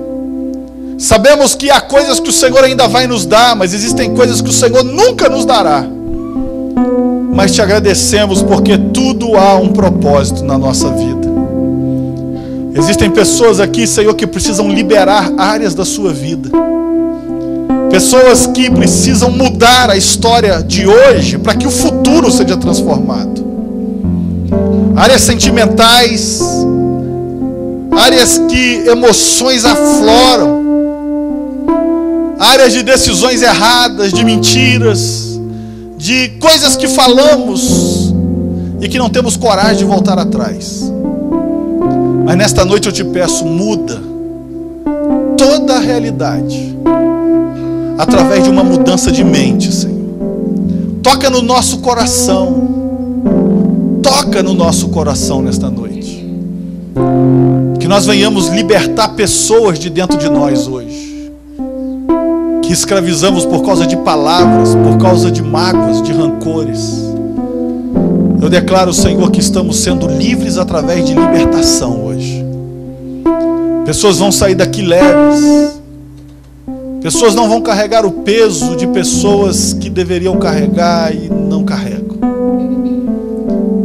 Sabemos que há coisas que o Senhor ainda vai nos dar, mas existem coisas que o Senhor nunca nos dará. Mas te agradecemos porque tudo há um propósito na nossa vida. Existem pessoas aqui, Senhor, que precisam liberar áreas da sua vida. Pessoas que precisam mudar a história de hoje para que o futuro seja transformado. Áreas sentimentais, áreas que emoções afloram, áreas de decisões erradas, de mentiras, de coisas que falamos e que não temos coragem de voltar atrás. Mas nesta noite eu te peço, muda toda a realidade através de uma mudança de mente, Senhor. Toca no nosso coração. Toca no nosso coração nesta noite. Que nós venhamos libertar pessoas de dentro de nós hoje, que escravizamos por causa de palavras, por causa de mágoas, de rancores. Eu declaro, Senhor, que estamos sendo livres através de libertação hoje. Pessoas vão sair daqui leves. Pessoas não vão carregar o peso de pessoas que deveriam carregar e não carregam.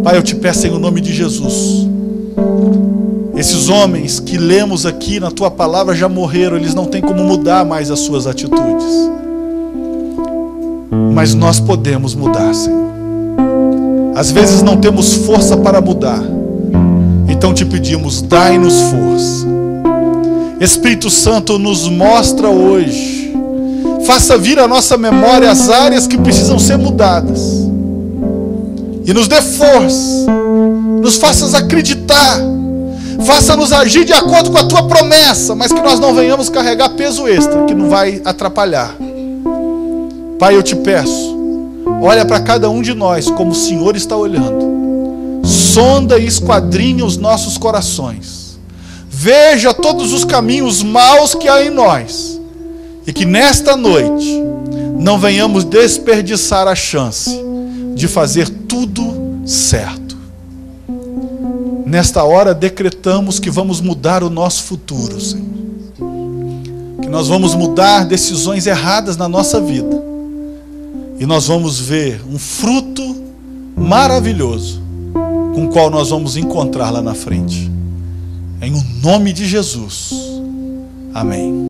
Pai, eu te peço em nome de Jesus. Esses homens que lemos aqui na Tua palavra já morreram, eles não têm como mudar mais as suas atitudes. Mas nós podemos mudar, Senhor. Às vezes não temos força para mudar. Então te pedimos, dai-nos força. Espírito Santo, nos mostra hoje. Faça vir à nossa memória as áreas que precisam ser mudadas. E nos dê força, nos faças acreditar, faça-nos agir de acordo com a Tua promessa, mas que nós não venhamos carregar peso extra, que não vai atrapalhar. Pai, eu te peço, olha para cada um de nós como o Senhor está olhando. Sonda e esquadrinha os nossos corações. Veja todos os caminhos maus que há em nós. E que nesta noite não venhamos desperdiçar a chance de fazer tudo certo. Nesta hora decretamos que vamos mudar o nosso futuro, Senhor. Que nós vamos mudar decisões erradas na nossa vida. E nós vamos ver um fruto maravilhoso com o qual nós vamos encontrar lá na frente. Em o nome de Jesus. Amém.